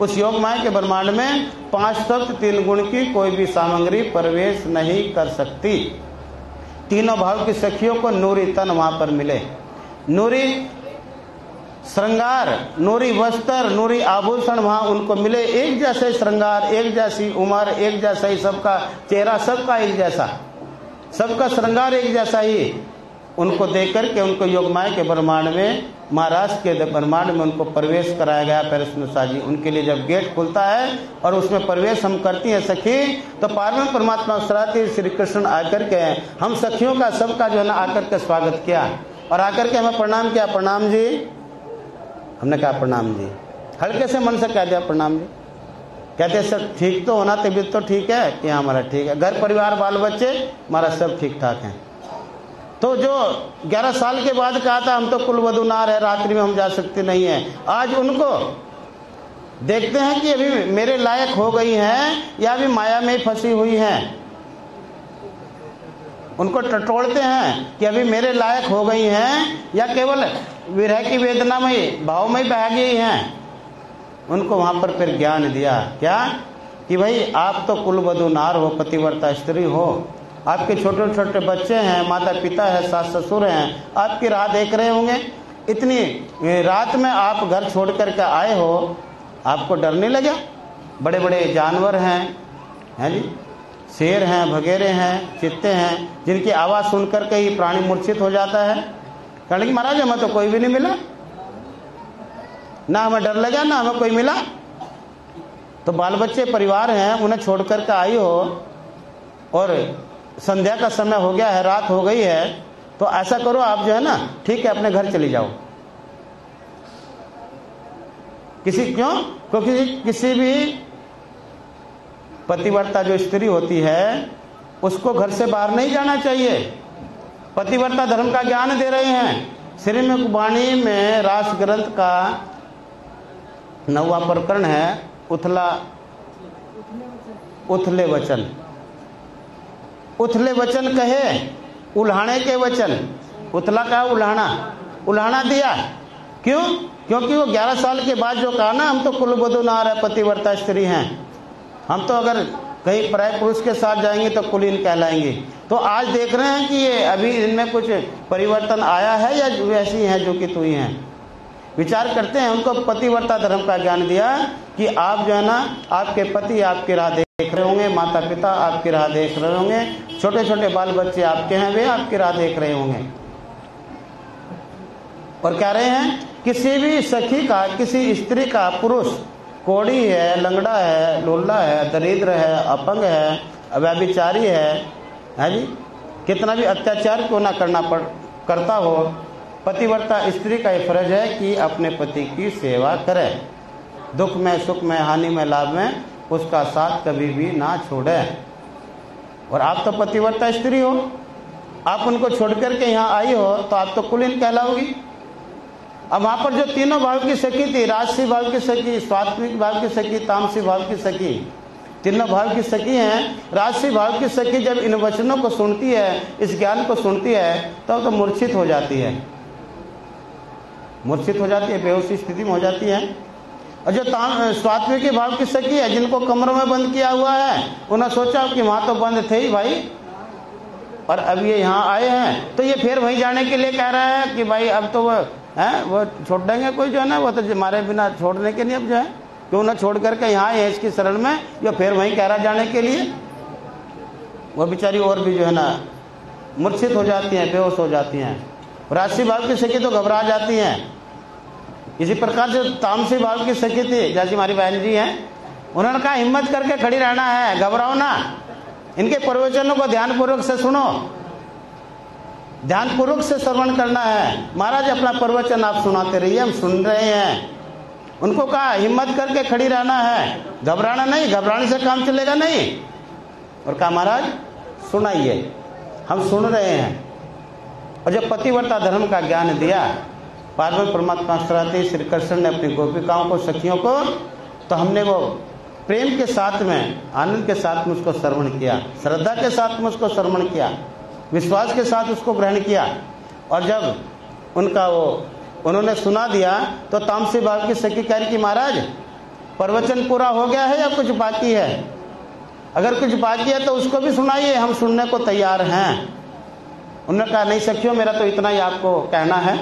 उस योगमाया के ब्रह्मांड में 5 तत्व 3 गुण की कोई भी सामग्री प्रवेश नहीं कर सकती। तीनों भाव की सखियों को नूरी तन वहां पर मिले, नूरी श्रृंगार, नूरी वस्त्र, नूरी आभूषण वहां उनको मिले, एक जैसे श्रृंगार, एक जैसी उम्र, एक जैसा ही सबका चेहरा, सबका एक जैसा, सबका श्रृंगार एक जैसा ही उनको देख करके उनको योगमाया के ब्रह्मांड में, महाराष्ट्र के ब्रह्मांड में उनको प्रवेश कराया गया। परस्मृता जी उनके लिए जब गेट खुलता है और उसमें प्रवेश हम करती हैं सखी, तो पार्वती परमात्मा अवसराती श्री कृष्ण आकर के हम सखियों का सबका जो है ना आकर के स्वागत किया और आकर के हमें प्रणाम किया। प्रणाम जी, हमने कहा प्रणाम जी, हल्के से मन से कह दिया प्रणाम जी। कहते सब ठीक तो होना, तबीयत तो ठीक है कि हमारा ठीक है, घर परिवार बाल बच्चे हमारा सब ठीक ठाक है। तो जो 11 साल के बाद कहा था हम तो कुलवधू नार है, रात्रि में हम जा सकते नहीं है, आज उनको देखते हैं कि अभी मेरे लायक हो गई हैं या अभी माया में फंसी हुई हैं। उनको टटोलते हैं कि अभी मेरे लायक हो गई हैं या केवल विरह की वेदना में भाव में बह गई हैं। उनको वहां पर फिर ज्ञान दिया, क्या कि भाई आप तो कुलवधू नार हो, पतिव्रता स्त्री हो, आपके छोटे छोटे बच्चे हैं, माता पिता है, सास ससुर हैं, आपकी राह देख रहे होंगे। इतनी रात में आप घर छोड़ करके आए हो, आपको डर नहीं लगा? बड़े बड़े जानवर हैं जी, शेर हैं, भगेरे हैं, चित्ते हैं, जिनकी आवाज़ सुनकर के ही प्राणी मूर्छित हो जाता है। कहने कि महाराज हमें तो कोई भी नहीं मिला, ना हमें डर लगा ना हमें कोई मिला। तो बाल बच्चे परिवार हैं, उन्हें छोड़ करके आई हो और संध्या का समय हो गया है, रात हो गई है, तो ऐसा करो आप जो है ना ठीक है अपने घर चली जाओ। क्योंकि किसी भी पतिव्रता जो स्त्री होती है उसको घर से बाहर नहीं जाना चाहिए। पतिव्रता धर्म का ज्ञान दे रहे हैं। श्रीमद् वाणी में रास ग्रंथ का 9वां प्रकरण है, उथले वचन। उथले वचन कहे, उल्हाने के वचन। उथला का उल्हाना दिया। क्यों? क्योंकि वो 11 साल के बाद जो कहा ना हम तो कुलवधू नार है, पतिव्रता स्त्री हैं, हम तो अगर कहीं पराय पुरुष के साथ जाएंगे तो कुलीन कहलाएंगे। तो आज देख रहे हैं कि ये अभी इनमें कुछ परिवर्तन आया है या वैसी हैं जो कि तू ही हैं। विचार करते हैं, उनको पतिव्रता धर्म का ज्ञान दिया कि आप जो है ना आपके पति आपकी राह देख रहे होंगे, माता पिता आपकी राह देख रहे होंगे, छोटे छोटे बाल बच्चे आपके हैं, वे आपकी राह देख रहे होंगे। और कह रहे हैं किसी भी सखी का, किसी स्त्री का, पुरुष कोड़ी है, लंगड़ा है, लोला है, दरिद्र है, अपंग है, व्यभिचारी है जी, कितना भी अत्याचार क्यों ना करता हो, पतिव्रता स्त्री का ये फर्ज है कि अपने पति की सेवा करे, दुख में सुख में हानि में लाभ में उसका साथ कभी भी ना छोड़े। और आप तो पतिव्रता स्त्री हो, आप उनको छोड़ करके यहाँ आई हो तो आप तो कुलीन कहलाओगी। अब वहाँ पर जो तीनों भाव की सखी थी, राजसी भाव की सखी, स्वात्मिक भाव की सखी, तामसी भाव की सखी, तीनों भाव की सखी हैं। राजसी भाव की सखी जब इन वचनों को सुनती है, इस ज्ञान को सुनती है, तब तो मूर्छित हो जाती है, मूर्छित हो जाती है, बेहोशी स्थिति में हो जाती है। और जो स्वात्मिक भाव की सखी है, जिनको कमरों में बंद किया हुआ है, उन्होंने सोचा कि वहाँ तो बंद थे ही भाई, और अब ये यहाँ आए हैं तो ये फिर वहीं जाने के लिए कह रहा है कि भाई अब तो वो छोड़ देंगे, कोई जो है ना, वो तो हमारे बिना छोड़ने के लिए अब जो है क्यों ना छोड़ करके यहाँ है इसकी शरण में, जो फिर वहीं कह रहा जाने के लिए। वो बेचारी और भी जो है ना मूर्छित हो जाती हैं, बेहोश हो जाती हैं। राजसी भाव की सखी तो घबरा जाती हैं। इसी प्रकार से तामसी भाव की सखी थी, जैसी हमारी बहन जी हैं, उन्होंने कहा हिम्मत करके खड़ी रहना है, घबराओ ना, इनके प्रवचनों को ध्यानपूर्वक से सुनो, ध्यानपूर्वक से श्रवण करना है। महाराज अपना प्रवचन आप सुनाते रहिए, हम सुन रहे हैं। उनको कहा हिम्मत करके खड़ी रहना है, घबराना नहीं, घबराने से काम चलेगा नहीं। और कहा महाराज सुनाइए, हम सुन रहे हैं। और जब पतिव्रता धर्म का ज्ञान दिया पार्वती परमात्मा श्री कृष्ण ने अपनी गोपिकाओं को, सखियों को, तो हमने वो प्रेम के साथ में, आनंद के साथ में उसको श्रवण किया, श्रद्धा के साथ में उसको श्रवण किया, विश्वास के साथ उसको ग्रहण किया। और जब उन्होंने सुना दिया तो तामसी भाव की सखी कह रही कि महाराज प्रवचन पूरा हो गया है या कुछ बाकी है? अगर कुछ बाकी है तो उसको भी सुनाइए, हम सुनने को तैयार हैं। उन्होंने कहा नहीं सखियों, मेरा तो इतना ही आपको कहना है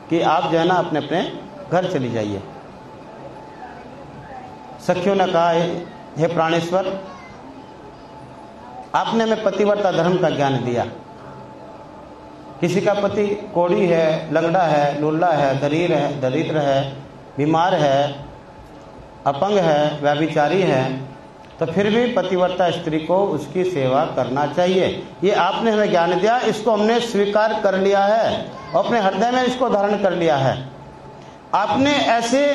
कि आप जो है ना अपने अपने घर चली जाइए। सखियों ने कहा हे प्राणेश्वर, आपने हमें पतिव्रता धर्म का ज्ञान दिया। किसी का पति कोढ़ी है, लंगड़ा है, लुल्ला है, दरिद्र है, बीमार है, अपंग है, व्यभिचारी है, तो फिर भी पतिव्रता स्त्री को उसकी सेवा करना चाहिए। ये आपने हमें ज्ञान दिया, इसको हमने स्वीकार कर लिया है और अपने हृदय में इसको धारण कर लिया है। आपने ऐसे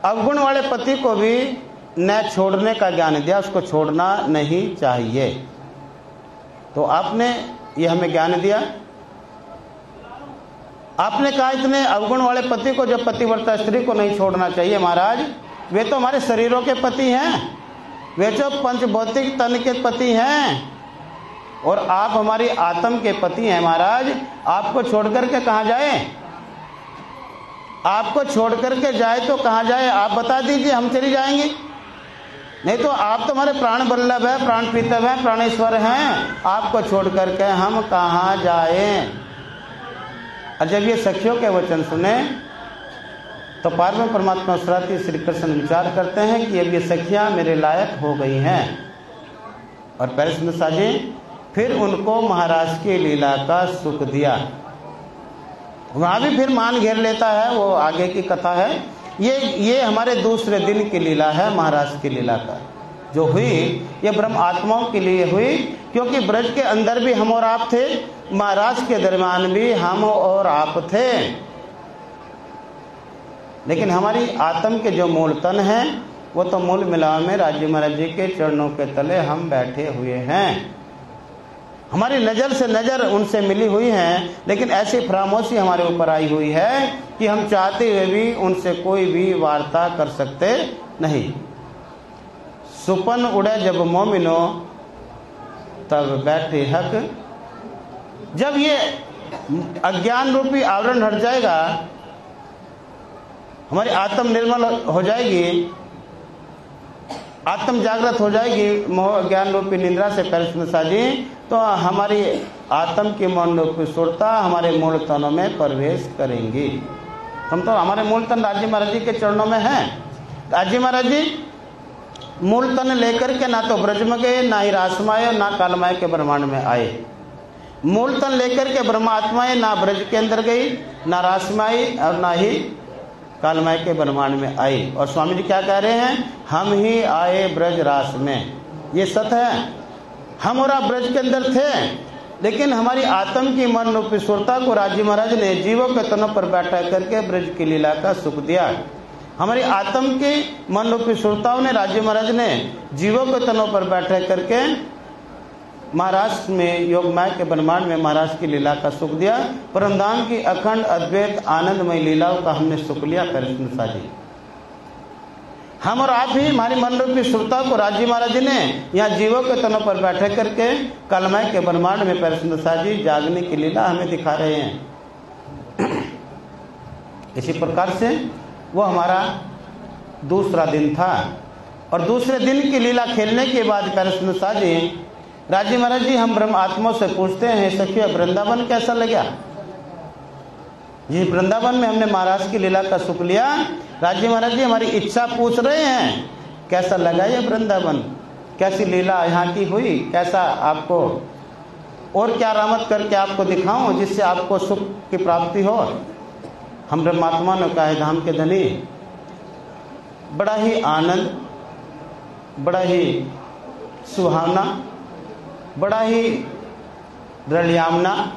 अवगुण वाले पति को भी न छोड़ने का ज्ञान दिया, उसको छोड़ना नहीं चाहिए। तो आपने ये हमें ज्ञान दिया। आपने कहा इतने अवगुण वाले पति को, जब पतिव्रता स्त्री को नहीं छोड़ना चाहिए महाराज, वे तो हमारे शरीरों के पति हैं, वे तो पंचभौतिक तन के पति हैं, और आप हमारी आत्म के पति हैं महाराज। आपको छोड़ करके कहाँ जाए? आपको छोड़ करके जाए तो कहाँ जाए? आप बता दीजिए, हम चली जाएंगे। नहीं तो आप तो हमारे प्राण बल्लभ है, प्राण प्रीतम है, प्राणेश्वर हैं, आपको छोड़ करके हम कहाँ जाएं? और जब ये सखियों के वचन सुने तो पार्वती परमात्मा श्री कृष्ण विचार करते हैं कि अब ये सखियां मेरे लायक हो गई हैं। और परिश्रम साजे फिर उनको महाराज की लीला का सुख दिया। वहां भी फिर मान घेर लेता है, वो आगे की कथा है। ये हमारे दूसरे दिन की लीला है, महाराज की लीला का जो हुई, ये ब्रह्म आत्माओं के लिए हुई, क्योंकि ब्रज के अंदर भी हम और आप थे, महाराज के दरमियान भी हम और आप थे। लेकिन हमारी आत्म के जो मूल तन हैं, वो तो मूल मिलाव में राज्य महाराज जी के चरणों के तले हम बैठे हुए हैं। हमारी नज़र से नज़र उनसे मिली हुई है, लेकिन ऐसी फरामोशी हमारे ऊपर आई हुई है कि हम चाहते हुए भी उनसे कोई भी वार्ता कर सकते नहीं। सुपन उड़े जब मोमिनो तब बैठे हक। जब ये अज्ञान रूपी आवरण हट जाएगा, हमारी आत्म निर्मल हो जाएगी, आत्म जागृत हो जाएगी मोह ज्ञान रूपी निंद्रा से परिश्रम साजी, तो हमारी आत्म की मौन रूपी सुरता हमारे मूल तनों में प्रवेश करेंगी। हम तो हमारे मूल तन राज्य महाराज जी के चरणों में हैं। राज्य महाराज जी मूल तन लेकर के ना तो ब्रज में गए, ना ही रासमाय और ना कालमाय के ब्रह्मांड में आए। मूल तन लेकर के ब्रह्मात्माएं ना ब्रज के अंदर गई, ना रासमाई और ना ही कालमाय के ब्रह्मांड में आई। और स्वामी जी क्या कह रहे हैं? हम ही आए ब्रज रास में। ये सत्य है, हम और आप ब्रज के अंदर थे, लेकिन हमारी आत्म की मन रूपी सुरता को राज्य महाराज ने जीवों के तनों पर बैठा करके ब्रज की लीला का सुख दिया। हमारी आत्म की मन रूपी सुरताओं ने राज्य महाराज ने जीवों के तनों पर बैठे करके महाराष्ट्र में योगमाया के ब्रह्मांड में महाराज की लीला का सुख दिया। परमधाम की अखंड अद्वैत आनंदमय लीलाओं का हमने सुख लिया कृष्ण जी। हम और आप ही हमारी मन रूपी सुरता को राज्य महाराज ने यहाँ जीवों के तनों पर बैठे करके कलमय के ब्रह्मांड में कृष्ण जी जागने की लीला हमें दिखा रहे हैं। इसी प्रकार से वो हमारा दूसरा दिन था और दूसरे दिन की लीला खेलने के बाद कृष्ण जी राज्य महाराज जी हम ब्रह्म आत्माओं से पूछते हैं सखियो वृंदावन कैसा लगा। जी वृंदावन में हमने महाराज की लीला का सुख लिया। राज्य महाराज जी हमारी इच्छा पूछ रहे हैं कैसा लगा ये वृंदावन, कैसी लीला यहाँ की हुई, कैसा आपको और क्या रामत करके आपको दिखाऊं जिससे आपको सुख की प्राप्ति हो। हम ब्रह्मात्मा ने कहा धाम के धनी बड़ा ही आनंद, बड़ा ही सुहावना, बड़ा ही रलियामना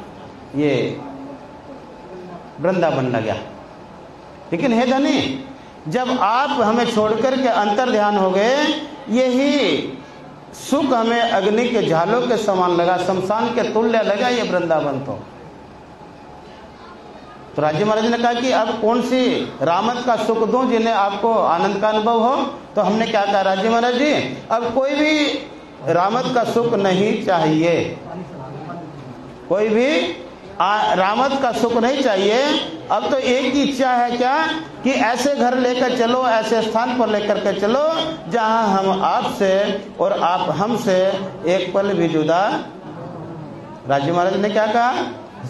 ये वृंदावन लगा। लेकिन हे धनी जब आप हमें छोड़कर के अंतर ध्यान हो गए यही सुख हमें अग्नि के झालों के समान लगा, शमशान के तुल्य लगा ये वृंदावन। तो राज्य महाराज ने कहा कि अब कौन सी रामत का सुख दूं जिन्हें आपको आनंद का अनुभव हो। तो हमने क्या कहा राज्य महाराज जी अब कोई भी रामत का सुख नहीं चाहिए, कोई भी रामत का सुख नहीं चाहिए। अब तो एक ही इच्छा है क्या कि ऐसे घर लेकर चलो, ऐसे स्थान पर लेकर के चलो जहां हम आपसे और आप हमसे एक पल भी जुदा। राज्य महाराज ने क्या कहा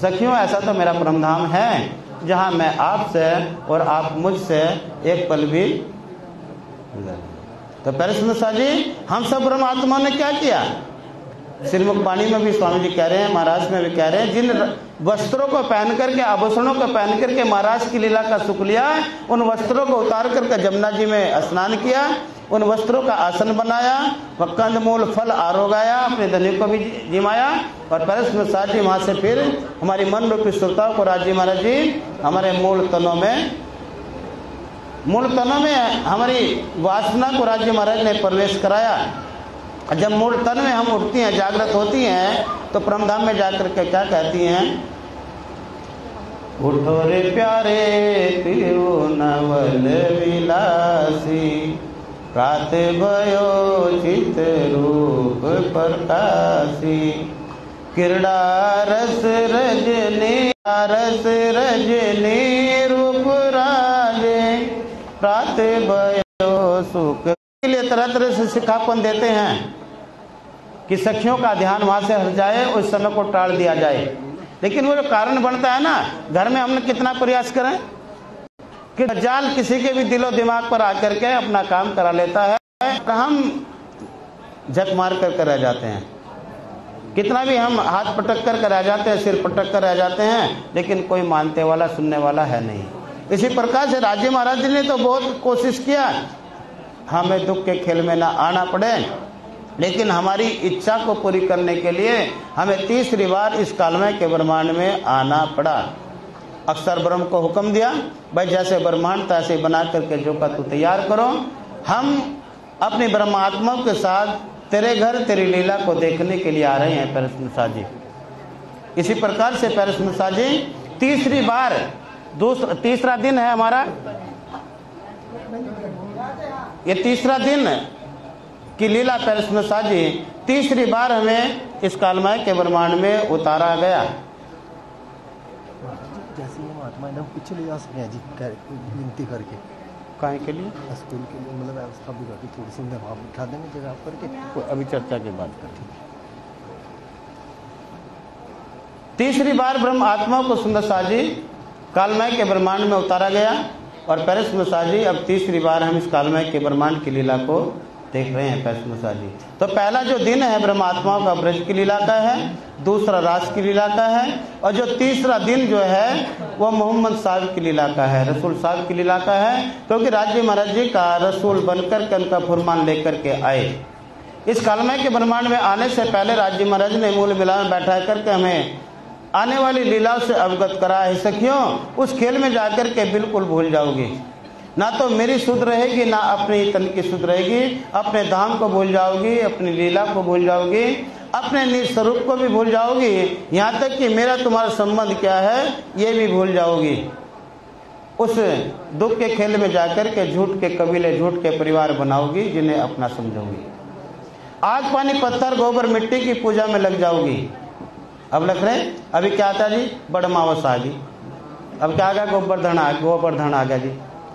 सखियों ऐसा तो मेरा परमधाम है जहां मैं आपसे और आप मुझसे एक पल भी। तो कृष्ण जी हम सब परमात्मा ने क्या किया। श्रीमुख वाणी में भी स्वामी जी कह रहे हैं, महाराज में भी कह रहे हैं, जिन वस्त्रों को पहन करके आभूषणों को पहन करके महाराज की लीला का सुख लिया, उन वस्त्रों को उतार करके जमुना जी में स्नान किया, उन वस्त्रों का आसन बनाया, कंद मूल फल आरोगाया, अपने धनी को भी जिमाया और कृष्ण जी वहां से फिर हमारी मन रूपी सुरताओं को राज्य महाराज जी हमारे मूल तनों में हमारी वासना को राज्य महाराज ने प्रवेश कराया। जब मूल तन में हम उठती हैं, जागृत होती हैं, तो परमधाम में जाकर के क्या कहती हैं, उठो रे प्यारे तिरुनवल विलासी, प्रात भयो चित रूप प्रकाशी, क्रीड़ा रस रजनी रूप राजे, प्रात भयो सुख। के लिए तरह तरह से सिखापन देते हैं कि सखियों का ध्यान वहां से हट जाए, उस समय को टाल दिया जाए। लेकिन वो जो कारण बनता है ना, घर में हमने कितना प्रयास करें कि दज्जाल किसी के भी दिलो दिमाग पर आकर के अपना काम करा लेता है, हम झक मार कर रह जाते हैं। कितना भी हम हाथ पटक कर रह जाते हैं, सिर पटक कर रह जाते हैं, लेकिन कोई मानते वाला सुनने वाला है नहीं। इसी प्रकार से राज्य महाराज ने तो बहुत कोशिश किया हमें दुख के खेल में ना आना पड़े, लेकिन हमारी इच्छा को पूरी करने के लिए हमें तीसरी बार इस कालमय के ब्रह्मांड में आना पड़ा। अक्षर ब्रह्म को हुक्म दिया भाई जैसे ब्रह्मांड तैसे बना करके जो का तू तैयार करो, हम अपनी ब्रह्मात्मा के साथ तेरे घर तेरी लीला को देखने के लिए आ रहे हैं कृष्ण जी। इसी प्रकार से कृष्ण जी तीसरी बार तीसरा दिन है हमारा, ये तीसरा दिन की लीला कृष्ण जी तीसरी बार हमें इस कालमय के ब्रह्मांड में उतारा गया। जैसे ये महात्मा एकदम पीछे ले जा सके हैं जी विनती करके, काहे के लिए स्कूल के लिए मतलब व्यवस्था भी करके थोड़ी सी वहाँ बिठा देंगे जगह करके, अभी चर्चा के बाद करते। तीसरी बार ब्रह्म आत्मा को सुंदर जी कालमय के ब्रह्मांड में उतारा गया और कृष्ण जी अब तीसरी बार हम इस कालमय के ब्रह्मांड की लीला को देख रहे हैं कृष्ण जी। तो पहला जो दिन है ब्रह्मात्माओं का ब्रज की लीला का है, दूसरा रास की लीला का है, और जो तीसरा दिन जो है वो मोहम्मद साहब की लीला का है, रसूल साहब की लीला का है, क्योंकि राज्य महाराज जी का रसूल बनकर के उनका फुरमान लेकर के आए। इस कालमय के ब्रह्मांड में आने से पहले राज्य महाराज ने मूल मिला में बैठा करके हमें आने वाली लीला से अवगत करा है। सखियों उस खेल में जाकर के बिल्कुल भूल जाओगे, ना तो मेरी सुध रहेगी ना अपने तन की सुध रहेगी। अपने धाम को भूल जाओगी, अपनी लीला को भूल जाओगी, अपने निज स्वरूप को भी भूल जाओगी, यहाँ तक कि मेरा तुम्हारा संबंध क्या है ये भी भूल जाओगी। उस दुख के खेल में जाकर के झूठ के कबीले, झूठ के परिवार बनाओगी, जिन्हें अपना समझोगी। आग पानी पत्थर गोबर मिट्टी की पूजा में लग जाओगी। अब लग रहे अभी क्या आता जी, बड़ अमावस आ गई, अब क्या आ गया, गोवर्धन आ गया जी,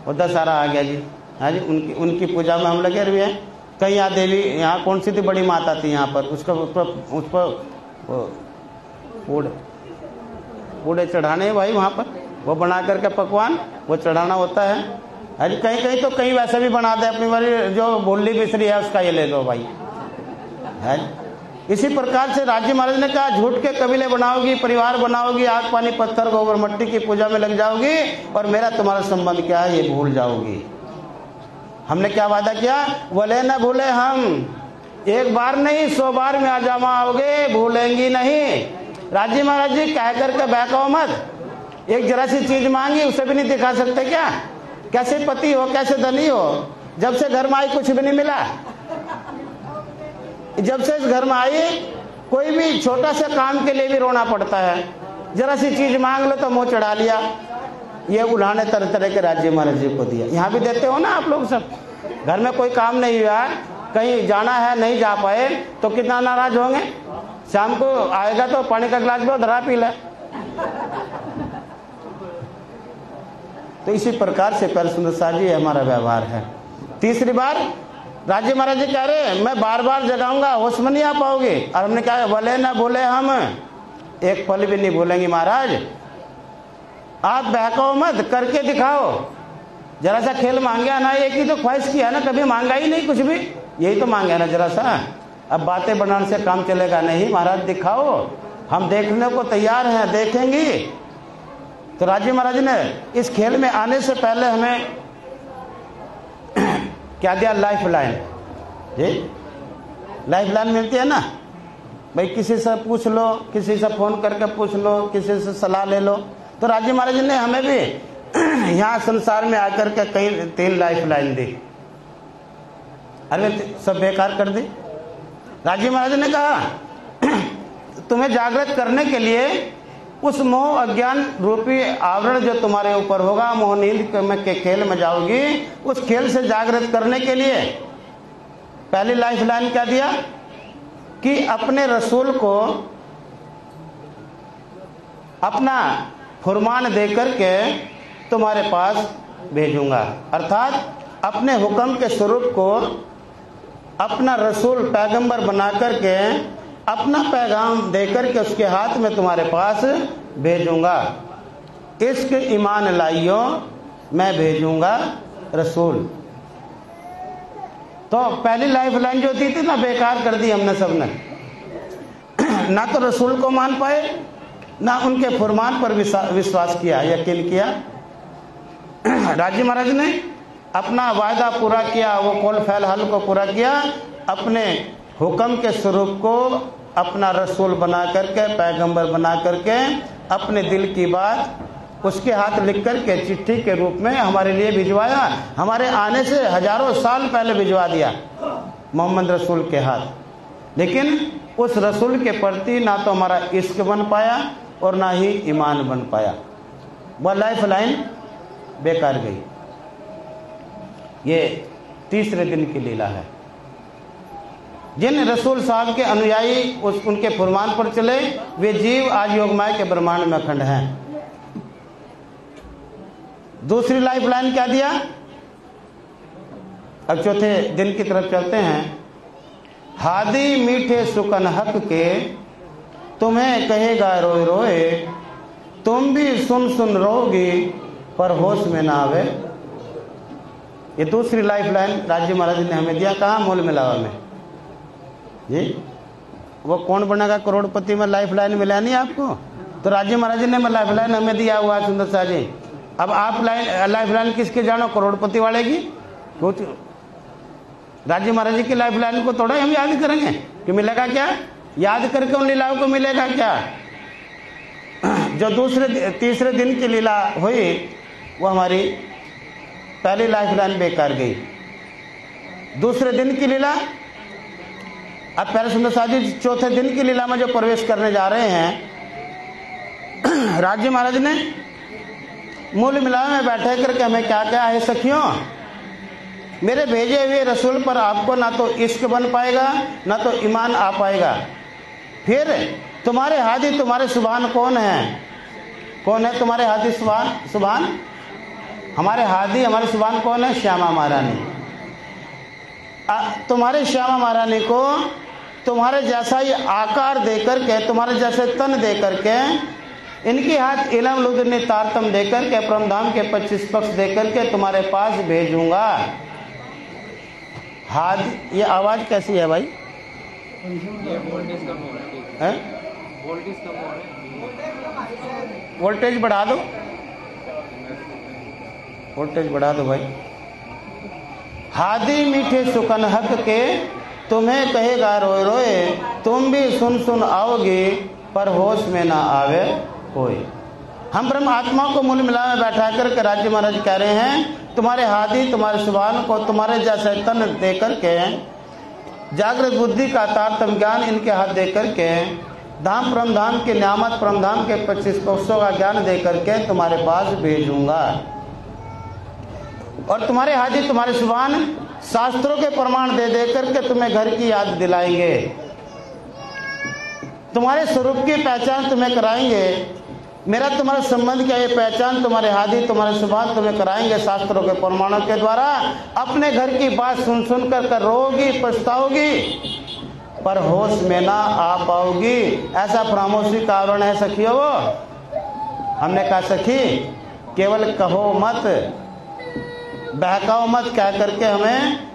और दशहरा आ गया जी। हाँ जी, उनकी पूजा में हम लगे हुए हैं। कहीं यहाँ देवी, यहाँ कौन सी थी बड़ी माता थी यहाँ पर, उस पर पूड़े चढ़ाने भाई, वहाँ पर वो बना करके पकवान वो चढ़ाना होता है। अरे कहीं कहीं तो कहीं वैसे भी बना दे, अपनी वाली जो भोली बिसरी है उसका ये ले लो भाई, है। इसी प्रकार से राजी महाराज ने कहा, झूठ के कबीले बनाओगी, परिवार बनाओगी, आग पानी पत्थर गोबर मट्टी की पूजा में लग जाओगी, और मेरा तुम्हारा संबंध क्या है ये भूल जाओगी। हमने क्या वादा किया, बोले न भूले हम, एक बार नहीं 100 बार में आ जमा आओगे, भूलेंगी नहीं। राजी महाराज जी कह करके बहकाओ मत, एक जरा सी चीज मांगी उसे भी नहीं दिखा सकते क्या? कैसे पति हो, कैसे धनी हो, जब से घर में आई कुछ भी नहीं मिला। जब से इस घर में आई कोई भी छोटा सा काम के लिए भी रोना पड़ता है, जरा सी चीज मांग लो तो मुंह चढ़ा लिया। ये उन्होंने तरह तरह के राज्य महाराज जी को दिया। यहाँ भी देते हो ना आप लोग सब, घर में कोई काम नहीं हुआ, कहीं जाना है नहीं जा पाए तो कितना नाराज होंगे। शाम को आएगा तो पानी का गिलास लो, धरा पी ले। तो इसी प्रकार से पहले सुंदर साहब जी हमारा व्यवहार है। तीसरी बार राज्य महाराज जी कह रहे मैं बार बार जगाऊंगा, होश में नहीं आ पाओगे। और हमने कहा बोले ना बोले हम एक पल भी नहीं भूलेंगे महाराज। आप बहकाओ मत, करके दिखाओ। जरा सा खेल मांगे ना, एक ही तो ख्वाहिश किया ना, कभी मांगा ही नहीं कुछ भी, यही तो मांगे ना जरा सा। अब बातें बनाने से काम चलेगा नहीं, महाराज दिखाओ, हम देखने को तैयार हैं, देखेंगे। तो राजी महाराज ने इस खेल में आने से पहले हमें क्या दिया, लाइफ लाइन। लाइफ लाइन मिलती है ना भाई, किसी से पूछ लो, किसी से फोन करके पूछ लो, किसी से सलाह ले लो। तो राजी महाराज ने हमें भी यहाँ संसार में आकर के कई 3 लाइफ लाइन दी। अरे सब बेकार कर दी। राजी महाराज ने कहा तुम्हें जागृत करने के लिए उस मोह अज्ञान रूपी आवरण जो तुम्हारे ऊपर होगा, मोह नींद के खेल में जाओगी, उस खेल से जागृत करने के लिए पहली लाइफ लाइन क्या दिया कि अपने रसूल को अपना फुरमान दे करके तुम्हारे पास भेजूंगा। अर्थात अपने हुक्म के स्वरूप को अपना रसूल पैगंबर बना करके अपना पैगाम देकर के उसके हाथ में तुम्हारे पास भेजूंगा। इश्क ईमान लाइयो मैं भेजूंगा रसूल। तो पहली लाइफ लाइन जो दी थी ना, बेकार कर दी हमने सबने। ना तो रसूल को मान पाए, ना उनके फरमान पर विश्वास किया, यकीन किया। राजी महाराज ने अपना वायदा पूरा किया, वो कौल फैल हल को पूरा किया, अपने हुक्म के स्वरूप को अपना रसूल बना करके, पैगंबर बना करके, अपने दिल की बात उसके हाथ लिख करके चिट्ठी के रूप में हमारे लिए भिजवाया। हमारे आने से हजारों साल पहले भिजवा दिया मोहम्मद रसूल के हाथ। लेकिन उस रसूल के प्रति ना तो हमारा इश्क बन पाया और ना ही ईमान बन पाया। वह लाइफ लाइन बेकार गई। ये तीसरे दिन की लीला है। जिन रसूल साहब के अनुयायी उनके फरमान पर चले, वे जीव आज योगमाया के ब्रह्मांड में अखंड हैं। दूसरी लाइफ लाइन क्या दिया? अब चौथे दिन की तरफ चलते हैं। हादी मीठे सुकन हक के तुम्हें कहेगा रोए रोए, तुम भी सुन सुन रोगी पर होश में ना आवे। ये दूसरी लाइफ लाइन राज्य महाराज ने हमें दिया। कहाँ? मोल मिलावा में जी। वो कौन बनेगा करोड़पति में लाइफ लाइन मिला नहीं आपको? तो राज्य महाराज ने लाइफ लाइन हमें दिया हुआ सुंदर शाह जी। अब आप लाइफ लाइन किसके जानो? करोड़पति वाले की। कुछ राज्य महाराज जी की लाइफ लाइन को थोड़ा हम याद करेंगे कि मिलेगा क्या? याद करके उन लीलाओं को मिलेगा क्या? जो तीसरे दिन की लीला हुई वो हमारी पहली लाइफ लाइन बेकार गई। दूसरे दिन की लीला, अब पहले सुंदर साहब जी चौथे दिन की लीला में जो प्रवेश करने जा रहे हैं, राज्य महाराज ने मूल मिलावे में बैठे करके हमें क्या कहा है, सखियों मेरे भेजे हुए रसूल पर आपको ना तो इश्क बन पाएगा ना तो ईमान आ पाएगा। फिर तुम्हारे हादी तुम्हारे सुभान कौन है? कौन है तुम्हारे हादी सुभान? हमारे हादी हमारे सुभान कौन है? श्यामा महारानी। तुम्हारे श्यामा महारानी को तुम्हारे जैसा ही आकार देकर के, तुम्हारे जैसे तन देकर के, इनके हाथ इलम लुदनी तारतम देकर के, परमधाम के 25 पक्ष देकर के तुम्हारे पास भेजूंगा। हाथ, ये आवाज कैसी है भाई? वोल्टेज बढ़ा दो, वोल्टेज बढ़ा दो भाई। हादी मीठे सुकन हक के तुम्हें कहेगा रोए रोए, तुम भी सुन सुन आओगे पर होश में ना आवे कोई। हम ब्रह्म आत्मा को मूल मिला में बैठा कर राज्य महाराज कह रहे हैं, तुम्हारे हादी तुम्हारे सुभान को तुम्हारे जैसे तन दे करके, जागृत बुद्धि का तारतम ज्ञान इनके हाथ दे करके, धाम परम धाम के नियामत परम धाम के 25 कोषों का ज्ञान दे करके तुम्हारे पास भेजूंगा। और तुम्हारे हाजी तुम्हारे सुभान शास्त्रों के प्रमाण दे दे करके तुम्हें घर की याद दिलाएंगे, तुम्हारे स्वरूप की पहचान तुम्हें कराएंगे। मेरा तुम्हारा संबंध क्या, ये पहचान तुम्हारे हादी तुम्हारे सुभान तुम्हें कराएंगे शास्त्रों के प्रमाणों के द्वारा। अपने घर की बात सुन सुन कर रोगी पछताओगी पर होश में ना आ पाओगी। ऐसा प्रामोशी का आवरण है सखियों। वो हमने कहा सखी केवल कहो मत, बहकाओ मत, क्या करके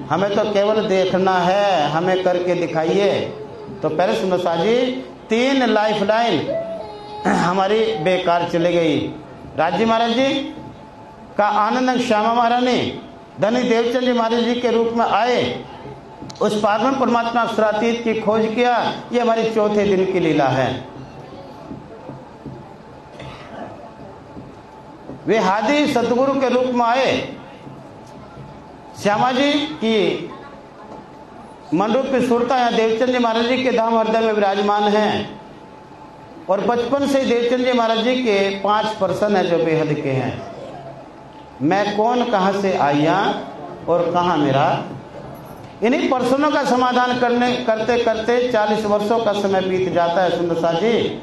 हमें तो केवल देखना है, हमें करके दिखाइए। तो पहले सुनो साजी, 3 लाइफ लाइन हमारी बेकार चली गई। राज्य महाराज जी का आनंद श्यामा महारानी धनी देवचंद जी महाराज जी के रूप में आए, उस पारब्रह्म परमात्मा अक्षरातीत की खोज किया। ये हमारी चौथे दिन की लीला है। वे हादी सतगुरु के रूप में आए, श्यामा जी की मनरूपी सुरता यहाँ देवचंद जी महाराज जी के धाम हृदय में विराजमान हैं। और बचपन से देवचंद जी महाराज जी के 5 पर्सन है जो बेहद के हैं। मैं कौन, कहाँ से आया और कहाँ मेरा, इन्हीं प्रश्नों का समाधान करते करते 40 वर्षों का समय बीत जाता है सुंदर सा जी।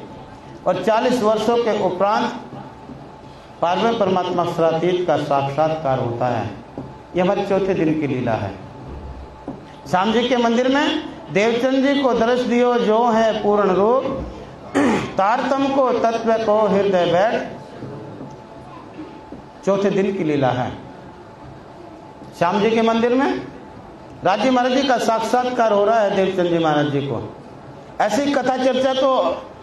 और 40 वर्षों के उपरांत पारब्रह्म परमात्मा अक्षरातीत का साक्षात्कार होता है। यह हमारे चौथे दिन की लीला है। श्याम जी के मंदिर में देवचंद जी को दर्श दियो जो है पूर्ण रूप, तारतम को तत्व को हृदय बैठ, चौथे दिन की लीला है। श्याम जी के मंदिर में राज्य महाराज जी का साक्षात्कार हो रहा है देवचंद जी महाराज जी को। ऐसी कथा चर्चा तो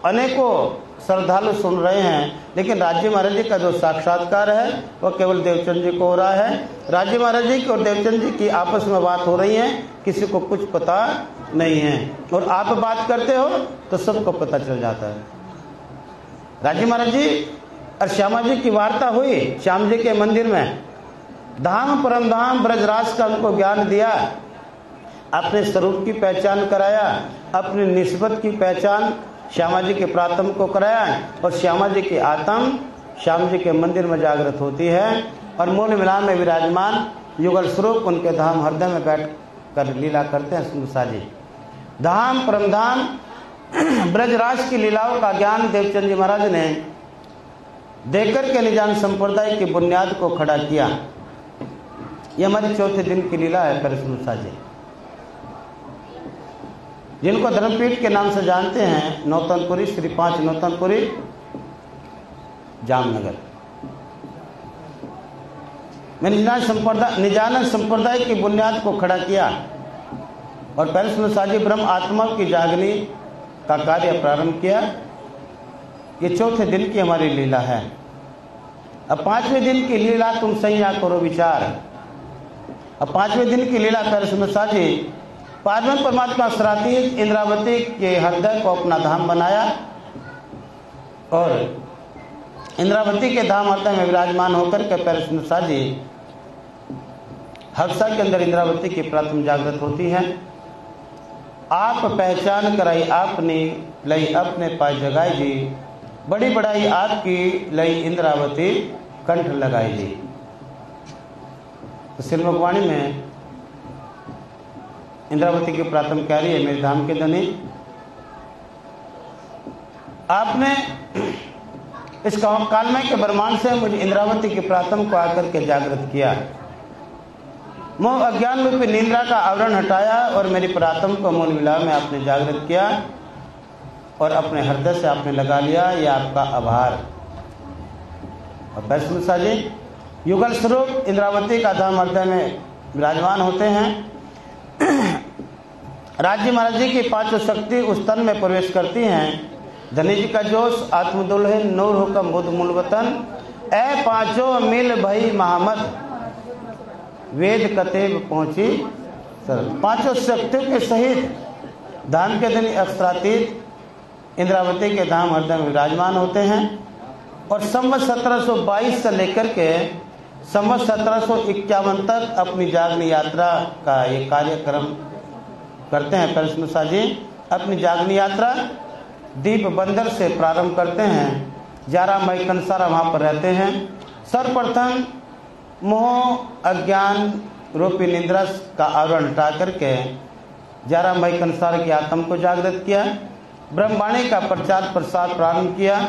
अनेकों श्रद्धालु सुन रहे हैं, लेकिन राज्य महाराज जी का जो साक्षात्कार है वह केवल देवचंद जी को हो रहा है। राज्य महाराज जी की और देवचंद जी की आपस में बात हो रही है, किसी को कुछ पता नहीं है। और आप बात करते हो तो सबको पता चल जाता है। राज्य महाराज जी और श्यामा जी की वार्ता हुई श्याम जी के मंदिर में। धाम परम धाम ब्रजराज का उनको ज्ञान दिया, अपने स्वरूप की पहचान कराया, अपनी निस्बत की पहचान श्यामा जी के प्रातम को कराया। और श्यामा जी की आत्म श्याम जी के मंदिर में जागृत होती है और मूल मिलान में विराजमान युगल स्वरूप उनके धाम हृदय में बैठ कर लीला करते हैं सुंदरसा जी। धाम परम धाम ब्रजराज की लीलाओं का ज्ञान देवचंद जी महाराज ने देकर के निजान संप्रदाय की बुनियाद को खड़ा किया। यह हमारी चौथे दिन की लीला है सुंदरसा जी, जिनको धर्मपीठ के नाम से जानते हैं, नौतनपुरी श्री 5 नौतनपुरी जामनगर में निजानंद संप्रदाय की बुनियाद को खड़ा किया और पहले सुंदरसा जी ब्रह्म आत्मा की जागनी का कार्य प्रारंभ किया। ये चौथे दिन की हमारी लीला है। अब 5वें दिन की लीला तुम सैया करो विचार। अब 5वें दिन की लीला पहले सुंदरसा जी पारब्रह्म परमात्मा अक्षरातीत इंद्रावती के हृदय को अपना धाम बनाया और इंद्रावती के धाम हृदय में विराजमान होकर के पहले सुंदरसा जी हफ्सा के अंदर इंद्रावती की प्रातम जागृत होती है। आप पहचान कराई आपने लई अपने पास जगाई जी, बड़ी बड़ाई आपकी लई इंद्रावती कंठ लगाई जी। तो श्रीमुखवाणी में इंद्रावती की प्रातम कह रही है, मेरे धाम के धनी, आपने इस कालमय के ब्रह्मांड से मुझे इंद्रावती की प्रातम को आकर के जागृत किया। मोह अज्ञान रूपी निंद्रा का आवरण हटाया और मेरी प्रातम को मूल विलाप में आपने जागृत किया और अपने हृदय से आपने लगा लिया। यह आपका आभार। और वैष्णव साजी युगल स्वरूप इंद्रावती का धाम हृदय में विराजमान होते हैं। राज्य महाराज जी की पांचों शक्ति उस तन में प्रवेश करती हैं। धनी जी का जोश आत्मदुल्हे नूर हुक्म बुद्ध मूल वतन, ए पांचों मिल भई महामद, वेद कतेब पहुंची सरल। पांचों शक्तियों के सहित धाम के धनी अक्षरातीत इंद्रावती के धाम हृदय में विराजमान होते हैं और संवत 1722 से लेकर के संवत 1751 तक अपनी जागनी यात्रा का ये कार्यक्रम करते हैं। परस्मसा जी अपनी जागनी यात्रा दीप बंदर से प्रारंभ करते हैं। 11 मई कंसारा वहाँ पर रहते हैं। सर्वप्रथम मोह अज्ञान रूपी निद्रा का आवरण हटा करके 11 मई कंसार की आत्म को जागृत किया। ब्रह्मवाणी का प्रचार प्रसार प्रारंभ किया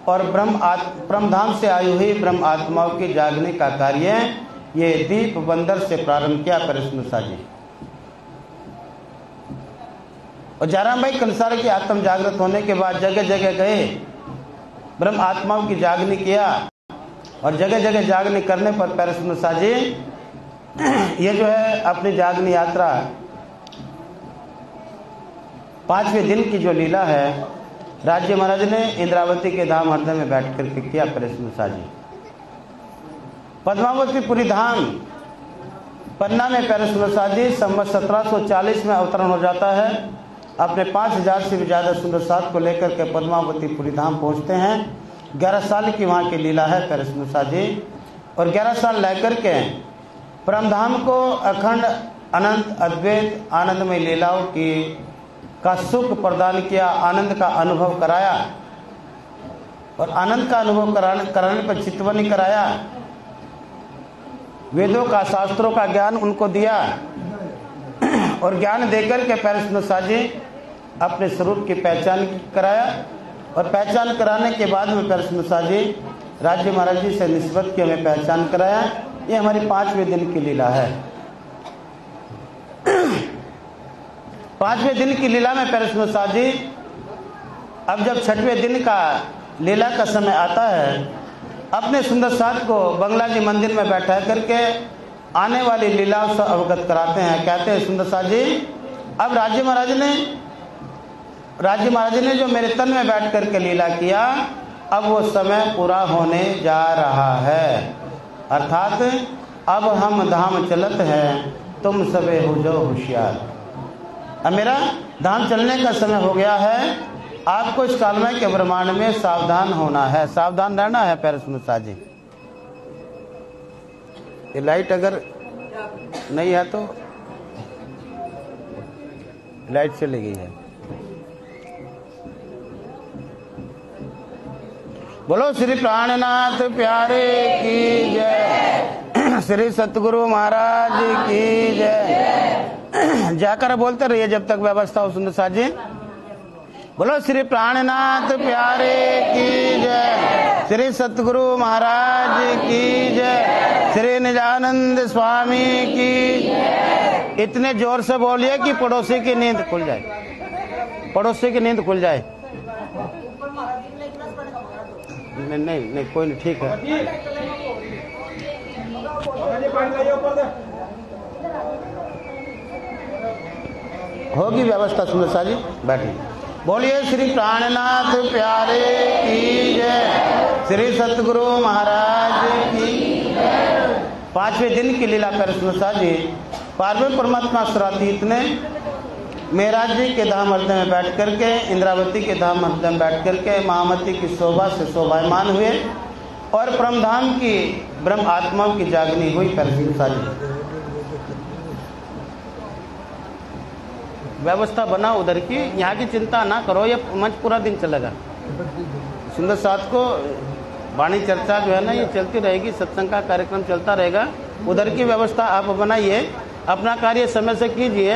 और ब्रह्मधाम से आई हुई ब्रह्म आत्माओं की जागने का कार्य ये दीप बंदर से प्रारंभ किया। परस्मसा जी और 11 मई कंसार की आत्म जागृत होने के बाद जगह जगह गए, ब्रह्म आत्माओं की जागनी किया और जगह जगह जागनी करने पर परस्मसा जी ये जो है अपनी जागनी यात्रा 5वें दिन की जो लीला है राज्य महाराज ने इंद्रावती के धाम हृदय में बैठ करके किया। परस्मसा जी पद्मावतीपुरी धाम पन्ना में परस्मसा जी संवत 1740 में अवतरण हो जाता है। अपने 5000 से भी ज्यादा सुंदर साथ को लेकर के पद्मावतीपुरी धाम पहुंचते हैं। 11 साल की वहाँ की लीला है परस्मसा जी और 11 साल लेकर के परमधाम को अखंड अनंत अद्वैत आनंदमय लीलाओं की का सुख प्रदान किया, आनंद का अनुभव कराया और आनंद का अनुभव कराने पर चितवनी कराया। वेदों का शास्त्रों का ज्ञान उनको दिया और ज्ञान देकर के परस्मसा जी अपने स्वरूप की पहचान कराया और पहचान कराने के बाद में परस्मसा जी राज्य महाराज जी से निस्बत की हमें पहचान कराया। ये हमारी 5वें दिन की लीला है। 5वें दिन की लीला में परस्मसा जी अब जब 6वें दिन का लीला का समय आता है अपने सुंदर साथ को बंगला जी मंदिर में बैठा करके आने वाली लीलाओं से अवगत कराते हैं। कहते हैं सुंदर साथ जी अब राज्य महाराज ने जो मेरे तन में बैठ करके लीला किया अब वो समय पूरा होने जा रहा है, अर्थात अब हम धाम चलत हैं, तुम सबे हो जाओ होशियार। अब मेरा धाम चलने का समय हो गया है, आपको इस कालमय के ब्रह्मांड में सावधान होना है, सावधान रहना है। परस्मसा जी ये लाइट अगर नहीं है तो लाइट चली गई है। बोलो श्री प्राणनाथ प्यारे की जय, श्री सतगुरु महाराज की जय। जाकर बोलते रहिए जब तक व्यवस्था हो। सुंदर साथ जी बोलो श्री प्राणनाथ प्यारे की जय, श्री सतगुरु महाराज की जय, श्री निजानंद स्वामी की। इतने जोर से बोलिए कि पड़ोसी की नींद खुल जाए, पड़ोसी की नींद खुल जाए। नहीं कोई नहीं, ठीक है। होगी व्यवस्था। सुंदर साथ जी बैठिए। बोलिए श्री प्राणनाथ प्यारे की जय, श्री सतगुरु महाराज की। 5वें दिन की लीला परस्मसा जी पार्वती परमात्मा सरातीत ने मेराज जी के धाम हृदय में बैठ करके इंद्रावती के धाम हृदय में बैठ करके महामती की शोभा से शोभायमान हुए और परमधाम की ब्रह्म आत्माओं की जागनी हुई। परस्मसा जी व्यवस्था बनाओ उधर की, यहाँ की चिंता ना करो, ये मंच पूरा दिन चलेगा। सुंदर साथ को वाणी चर्चा जो है ना ये चलती रहेगी, सत्संग का कार्यक्रम चलता रहेगा। उधर की व्यवस्था आप बनाइए, अपना कार्य समय से कीजिए,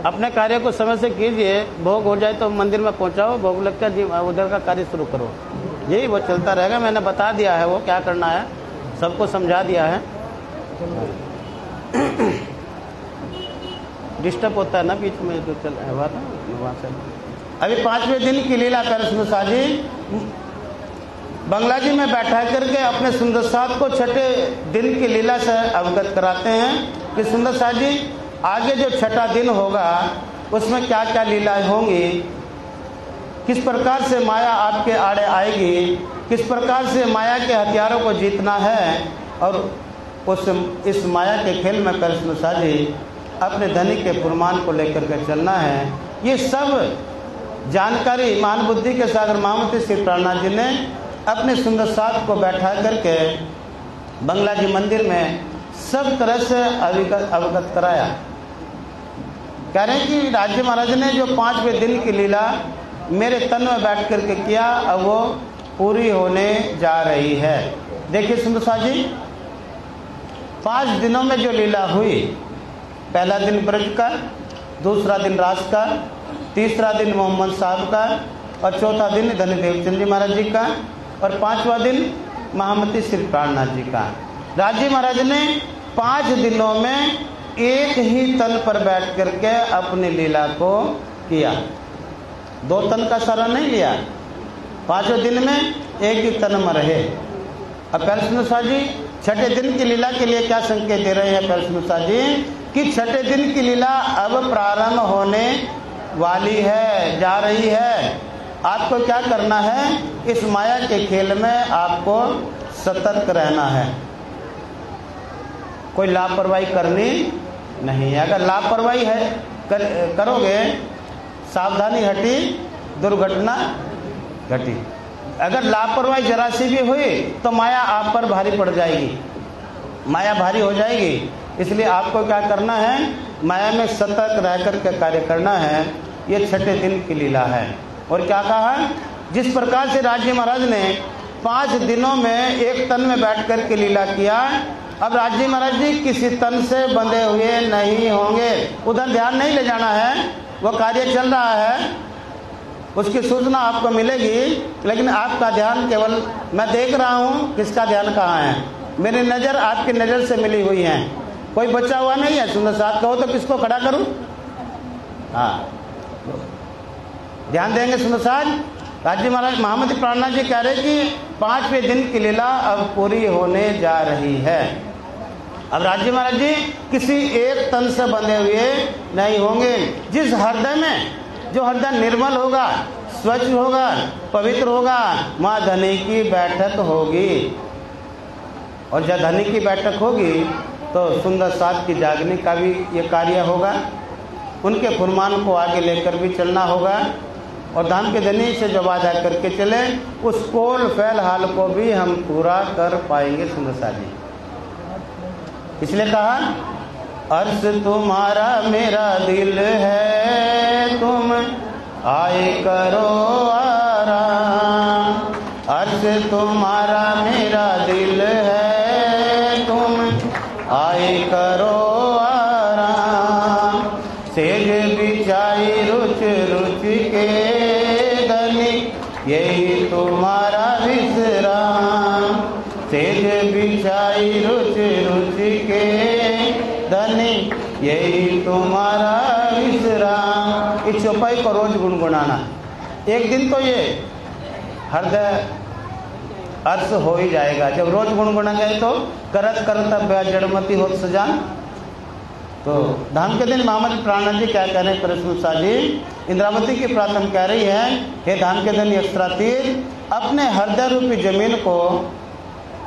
अपने कार्य को समय से कीजिए। भोग हो जाए तो मंदिर में पहुंचाओ, भोग लगकर जी उधर का कार्य शुरू करो। यही वो चलता रहेगा। मैंने बता दिया है वो क्या करना है, सबको समझा दिया है। डिस्टर्ब होता है ना बीच में जो चल रहा था वहाँ से। अभी 5वें दिन की लीला कर सुंदर साथ जी बंगला जी में बैठा करके अपने सुंदर साथ को छठे दिन की लीला से अवगत कराते हैं कि सुंदर साथ जी आगे जो छठा दिन होगा उसमें क्या क्या लीलाएं होंगी, किस प्रकार से माया आपके आड़े आएगी, किस प्रकार से माया के हथियारों को जीतना है, और इस माया के खेल में कृष्ण साजी अपने धनी के फुरमान को लेकर के चलना है। ये सब जानकारी मान बुद्धि के सागर महामती श्री प्राणनाथ जी ने अपने सुंदर साथ को बैठा करके बंगला जी मंदिर में सब तरह से अवगत कराया। कह रहे हैं कि राज्य महाराज ने जो 5वें दिन की लीला मेरे तन में बैठ करके किया, अब वो पूरी होने जा रही है। देखिए सुंदर साथ जी 5 दिनों में जो लीला हुई, पहला दिन ब्रज का, दूसरा दिन रास का, तीसरा दिन मोहम्मद साहब का, और चौथा दिन धनी देवचंद जी महाराज जी का, और 5वां दिन महामती श्री प्राणनाथ जी का। राजी महाराज ने 5 दिनों में एक ही तन पर बैठ करके अपनी लीला को किया, 2 तन का सहारा नहीं लिया। 5वें दिन में एक ही तन में रहे। अब पैलसनुसा जी छठे दिन की लीला के लिए क्या संकेत दे रहे हैं पैलसनुसा जी कि छठे दिन की लीला अब प्रारंभ होने वाली है, जा रही है। आपको क्या करना है, इस माया के खेल में आपको सतर्क रहना है, कोई लापरवाही करनी नहीं है। अगर लापरवाही है करोगे, सावधानी हटी दुर्घटना घटी। अगर लापरवाही जरा सी भी हुई तो माया आप पर भारी पड़ जाएगी, माया भारी हो जाएगी। इसलिए आपको क्या करना है, माया में सतर्क रह कर के कार्य करना है। ये छठे दिन की लीला है। और क्या कहा, जिस प्रकार से राज्य महाराज ने 5 दिनों में एक तन में बैठ कर के लीला किया, अब राज्य महाराज जी किसी तन से बंधे हुए नहीं होंगे। उधर ध्यान नहीं ले जाना है, वो कार्य चल रहा है, उसकी सूचना आपको मिलेगी, लेकिन आपका ध्यान केवल मैं देख रहा हूँ किसका ध्यान कहाँ है। मेरी नज़र आपकी नज़र से मिली हुई है, कोई बचा हुआ नहीं है। सुंदर साथ कहो तो किसको खड़ा करूँ? हाँ, ध्यान देंगे सुंदर साथ। राज्य महाराज महामती प्राणनाथ जी कह रहे कि 5वें दिन की लीला अब पूरी होने जा रही है। अब राज्य महाराज जी किसी एक तन से बंधे हुए नहीं होंगे। जिस हृदय में, जो हृदय निर्मल होगा, स्वच्छ होगा, पवित्र होगा, माँ धनी की बैठक होगी। और जब धनी की बैठक होगी तो सुंदर साथ की जागने का भी ये कार्य होगा, उनके फुरमान को आगे लेकर भी चलना होगा। और धाम के धनी से जो वादा करके चले, उस कोल फैल हाल को भी हम पूरा कर पाएंगे सुंदर साथ जी। इसलिए कहा, अर्श तुम्हारा मेरा दिल है, तुम आए करो आराम। अर्श तुम्हारा मेरा दिल है, तुम आए करो आराम। सेज बिछाई रुच रुच के धनी, यही तुम्हारा विश्राम। सेज बिछाई रुच रुच के धनी, यही तुम्हारा विश्राम। इस चौपाई को रोज गुनगुनाना। एक दिन तो ये हृदय अर्थ हो ही जाएगा। जब रोज गुनगुनाएंगे तो करत करत जड़मती हो सजान। तो धाम के दिन महामती प्राणनाथ जी क्या कह रहे हैं परशुसा जी, इंद्रावती की प्रार्थना कह रही है, हे धाम के दिन यस्त्रातीर, अपने हृदय रूपी जमीन को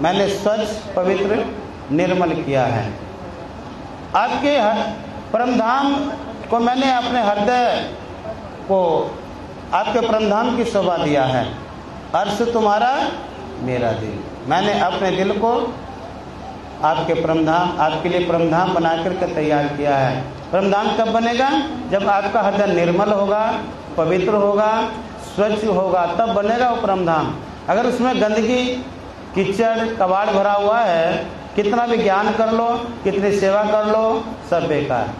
मैंने स्वच्छ पवित्र निर्मल किया है। आपके परमधाम को मैंने अपने हृदय को आपके परमधाम की शोभा दिया है। अर्श तुम्हारा मेरा दिल, मैंने अपने दिल को आपके परमधाम, आपके लिए परमधाम बना करके तैयार किया है। परमधाम कब बनेगा? जब आपका हृदय निर्मल होगा, पवित्र होगा, स्वच्छ होगा, तब बनेगा वो परमधाम। अगर उसमें गंदगी, कीचड़, कबाड़ भरा हुआ है, कितना भी ज्ञान कर लो, कितनी सेवा कर लो, सब बेकार।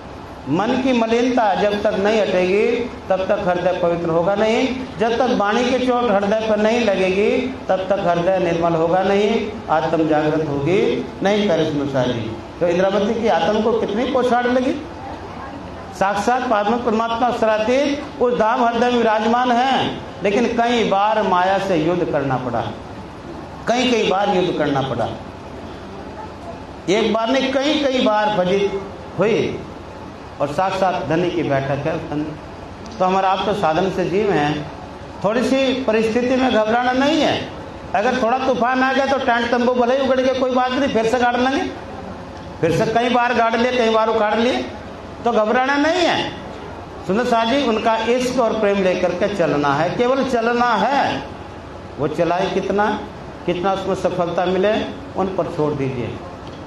मन की मलिनता जब तक नहीं हटेगी तब तक हृदय पवित्र होगा नहीं। जब तक वाणी की चोट हृदय पर नहीं लगेगी तब तक हृदय निर्मल होगा नहीं, आत्म जागृत होगी नहीं। करिश्मशाली तो इंद्रावती की आत्म को कितनी पोछाड़ लगी। साक्षात परमात्मा सरातीत उस धाम हृदय में विराजमान है, लेकिन कई बार माया से युद्ध करना पड़ा, कई बार युद्ध करना पड़ा। एक बार नहीं, कई बार फजित हुई और साक्षात धनी की बैठक है। तो हमारा आप तो साधन से जीव हैं, थोड़ी सी परिस्थिति में घबराना नहीं है। अगर थोड़ा तूफान आ गया तो टेंट तंबू भले ही उगड़ गए, कोई बात नहीं, फिर से गाड़ लेंगे, फिर से कई बार गाड़ लिए, कई बार उखाड़ लिए, तो घबराना नहीं है। सुंदर शाह जी उनका इश्क और प्रेम लेकर के चलना है, केवल चलना है। वो चलाए कितना उसमें सफलता मिले उन पर छोड़ दीजिए,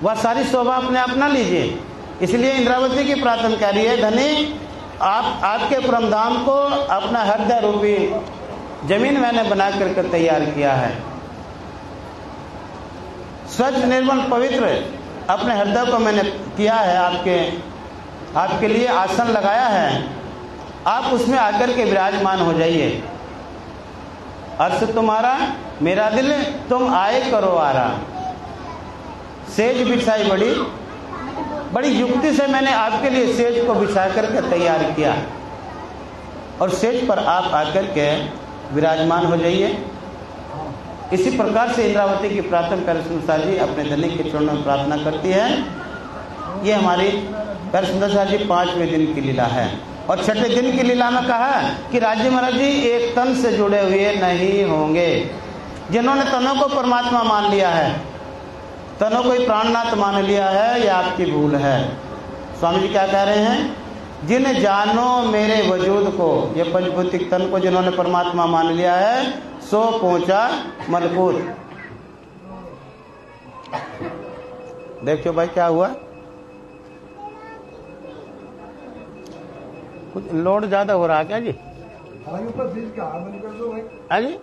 वह सारी शोभा अपने आप ना लीजिए। इसलिए इंद्रावती की प्रार्थना कह रही है, धनी आपके परमधाम को अपना हृदय रूपी जमीन मैंने बना करके तैयार किया है। स्वच्छ निर्मल पवित्र अपने हृदय को मैंने किया है, आपके लिए आसन लगाया है। आप उसमें आकर के विराजमान हो जाइए। अर्थ तुम्हारा मेरा दिल, तुम आए करो आराम। सेज बिछाई बड़ी युक्ति से मैंने आपके लिए सेज को बिछा करके तैयार किया, और सेज पर आप आकर के विराजमान हो जाइए। इसी प्रकार से इंद्रावती की प्रार्थना परसुंदर जी अपने धनी के चरणों में प्रार्थना करती है। ये हमारी परसुंदर जी 5वें दिन की लीला है। और 6ठे दिन की लीला में कहा कि राज्य महाराज जी एक तन से जुड़े हुए नहीं होंगे। जिन्होंने तनों को परमात्मा मान लिया है, तनों को ही प्राणनाथ मान लिया है, यह आपकी भूल है। स्वामी जी क्या कह रहे हैं? जिन जानो मेरे वजूद को, ये पंचभौतिक तन को जिन्होंने परमात्मा मान लिया है, सो पहुंचा मलकूत। देखियो भाई क्या हुआ, कुछ लोड ज्यादा हो रहा है क्या जी? हाँ जी,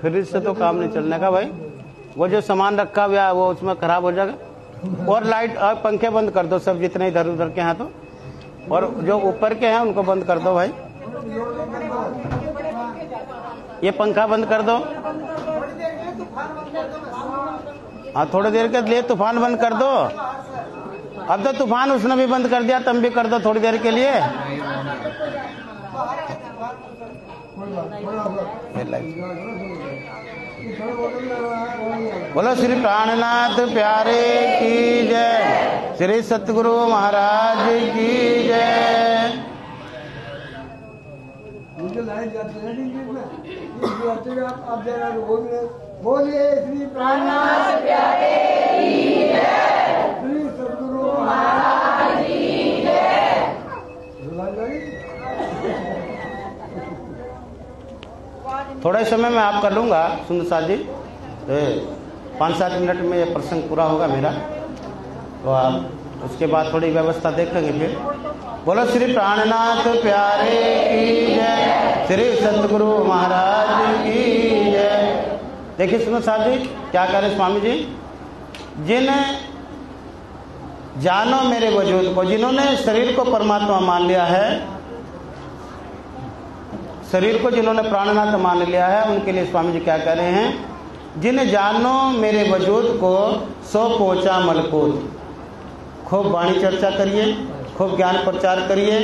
फ्रिज से तो काम नहीं चलने का भाई। वो जो सामान रखा हुआ है वो उसमें खराब हो जाएगा। और लाइट और पंखे बंद कर दो सब, जितने इधर उधर के हैं तो, और जो ऊपर के हैं उनको बंद कर दो भाई। ये पंखा बंद कर दो। हाँ, थोड़ी देर के लिए तूफान बंद कर दो। अब तो तूफान उसने भी बंद कर दिया, तुम भी कर दो थोड़ी देर के लिए। बोलो श्री प्राणनाथ प्यारे की जय, श्री सतगुरु महाराज की जय। बोलिए श्री प्राणनाथ प्यारे की जय, श्री सतगुरु महाराज की जय। थोड़े समय में आप कर लूंगा सुंदर साथ जी, 5-7 मिनट में ये प्रसंग पूरा होगा मेरा, तो आप उसके बाद थोड़ी व्यवस्था देखेंगे फिर। बोलो श्री प्राणनाथ प्यारे की जय, श्री सतगुरु महाराज की जय। देखिए सुंदर साथ जी क्या कह रहे स्वामी जी, जिन जानो मेरे वजूद को, जिन्होंने शरीर को परमात्मा मान लिया है, शरीर को जिन्होंने प्राणनाथ मान लिया है, उनके लिए स्वामी जी क्या कह रहे हैं? जिन जानो मेरे वजूद को, सो पहुंचा मलकूत। खूब वाणी चर्चा करिए, खूब ज्ञान प्रचार करिए,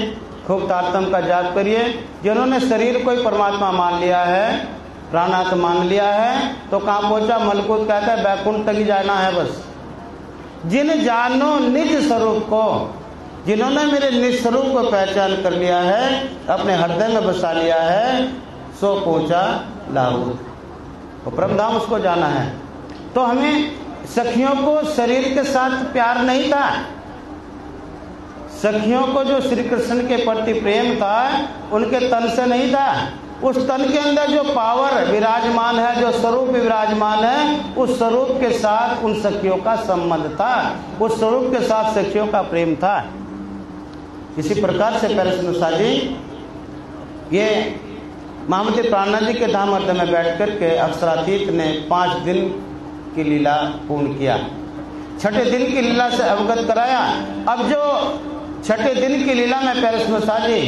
खूब तारतम का जाप करिए। जिन्होंने शरीर को ही परमात्मा मान लिया है, प्राणनाथ मान लिया है, तो कहाँ पहुंचा? मलकूत कहता है बैकुंठ तक ही जाना है बस। जिन जानो निज स्वरूप को, जिन्होंने मेरे निज स्वरूप को पहचान कर लिया है, अपने हृदय में बसा लिया है, सो पहुंचा लाहौर। तो परमधाम उसको जाना है। तो हमें सखियों को शरीर के साथ प्यार नहीं था, सखियों को जो श्री कृष्ण के प्रति प्रेम था उनके तन से नहीं था, उस तन के अंदर जो पावर विराजमान है, जो स्वरूप विराजमान है, उस स्वरूप के साथ उन सखियों का संबंध था, उस स्वरूप के साथ सखियों का प्रेम था। इसी प्रकार से परसनुषा जी ये महामती प्राणनाथ जी के धाम अर्थ में बैठ करके अक्षरातीत ने 5 दिन की लीला पूर्ण किया, छठे दिन की लीला से अवगत कराया। अब जो छठे दिन की लीला में परसनुषा जी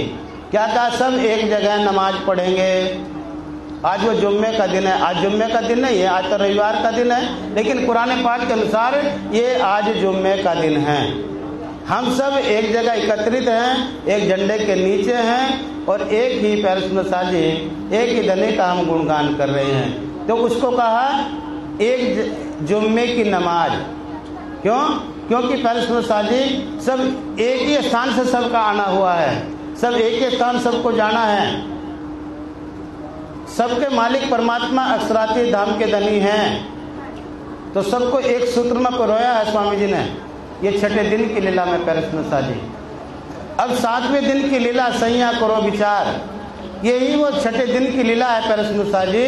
क्या कहा, सब एक जगह नमाज पढ़ेंगे। आज वो जुम्मे का दिन है, आज जुम्मे का दिन नहीं है, आज तो रविवार का दिन है, लेकिन कुरान पाक के अनुसार ये आज जुम्मे का दिन है। हम सब एक जगह एकत्रित हैं, एक झंडे के नीचे हैं और एक ही परसनुषा जी, एक ही धनी का हम गुणगान कर रहे हैं। तो उसको कहा एक जुम्मे की नमाज। क्यों? क्योंकि परसनुषा जी सब एक ही स्थान से सबका आना हुआ है, सब एक ही स्थान सबको जाना है। सबके मालिक परमात्मा अक्षरातीत धाम के धनी हैं, तो सबको एक सूत्र में पिरोया है स्वामी जी ने, ये छठे दिन की लीला में परसनुषा जी। अब 7वें दिन की लीला सैया करो विचार, यही वो छठे दिन की लीला है परसनुषा जी,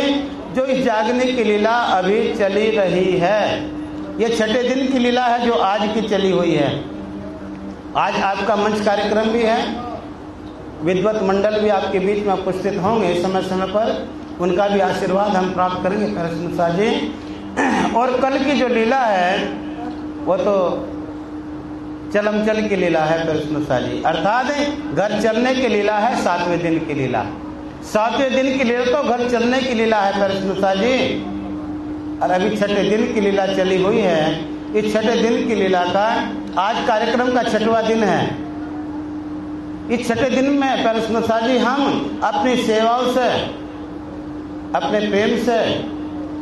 जो इस जागने की लीला अभी चली रही है। ये छठे दिन की लीला है जो आज की चली हुई है। आज आपका मंच कार्यक्रम भी है, विद्वत मंडल भी आपके बीच में उपस्थित होंगे समय समय पर, उनका भी आशीर्वाद हम प्राप्त करेंगे परसनुषा जी। और कल की जो लीला है वो तो चलमचल की लीला है परसनुषा जी, अर्थात घर चलने की लीला है 7वें दिन की लीला। 7वें दिन की लीला तो घर चलने की लीला है परसनुषा जी, और अभी छठे दिन की लीला चली हुई है। इस छठे दिन की लीला का आज कार्यक्रम का 6वां दिन है। इस छठे दिन में परसनुषा जी हम अपनी सेवाओं से, अपने प्रेम से,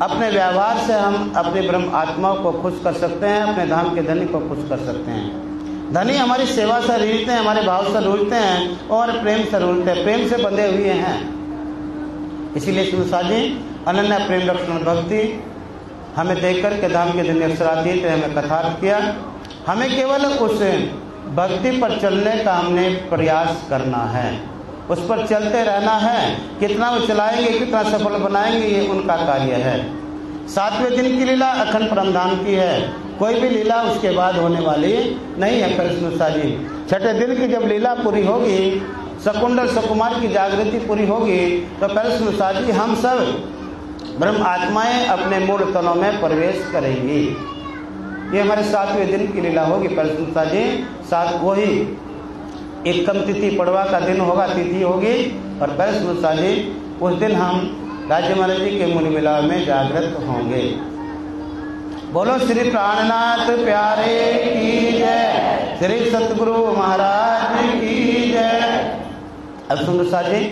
अपने व्यवहार से हम अपने ब्रह्म आत्माओं को खुश कर सकते हैं, अपने धाम के धनी को खुश कर सकते हैं। धनी हमारी सेवा से रूठते हैं, हमारे भाव से रूठते हैं और प्रेम से रूठते हैं, प्रेम से बंधे हुए हैं। इसीलिए परसनुषा जी अनन्य प्रेम लक्षण भक्ति हमें देकर के धाम के धनी अक्षरातीत ने हमें कथार्थ किया। हमें केवल उस भक्ति पर चलने का हमने प्रयास करना है, उस पर चलते रहना है। कितना वो चलाएंगे, कितना सफल बनाएंगे, ये उनका कार्य है। 7वें दिन की लीला अखंड परमधाम की है, कोई भी लीला उसके बाद होने वाली नहीं है परसनुषा जी। छठे दिन की जब लीला पूरी होगी, सकुंडल सुकुमार की जागृति पूरी होगी, तो परसनुषा जी हम सब ब्रह्म आत्माएं अपने मूल तनों में प्रवेश करेंगी। ये हमारे 7वें दिन की लीला होगी परसनुषा जी। 7 वही एकम तिथि पड़वा का दिन होगा, तिथि होगी, और परसनुषा जी उस दिन हम राज्य महाराज जी के मुनि मिलाव में जागृत होंगे। बोलो श्री प्राणनाथ प्यारे की जय, श्री सतगुरु महाराज की जय। अब परसनुषा जी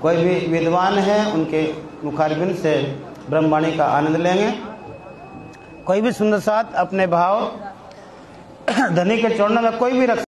कोई भी विद्वान है उनके मुखारबिंद से ब्रह्मवाणी का आनंद लेंगे। कोई भी सुंदर साथ अपने भाव धनी के चरणों में कोई भी रख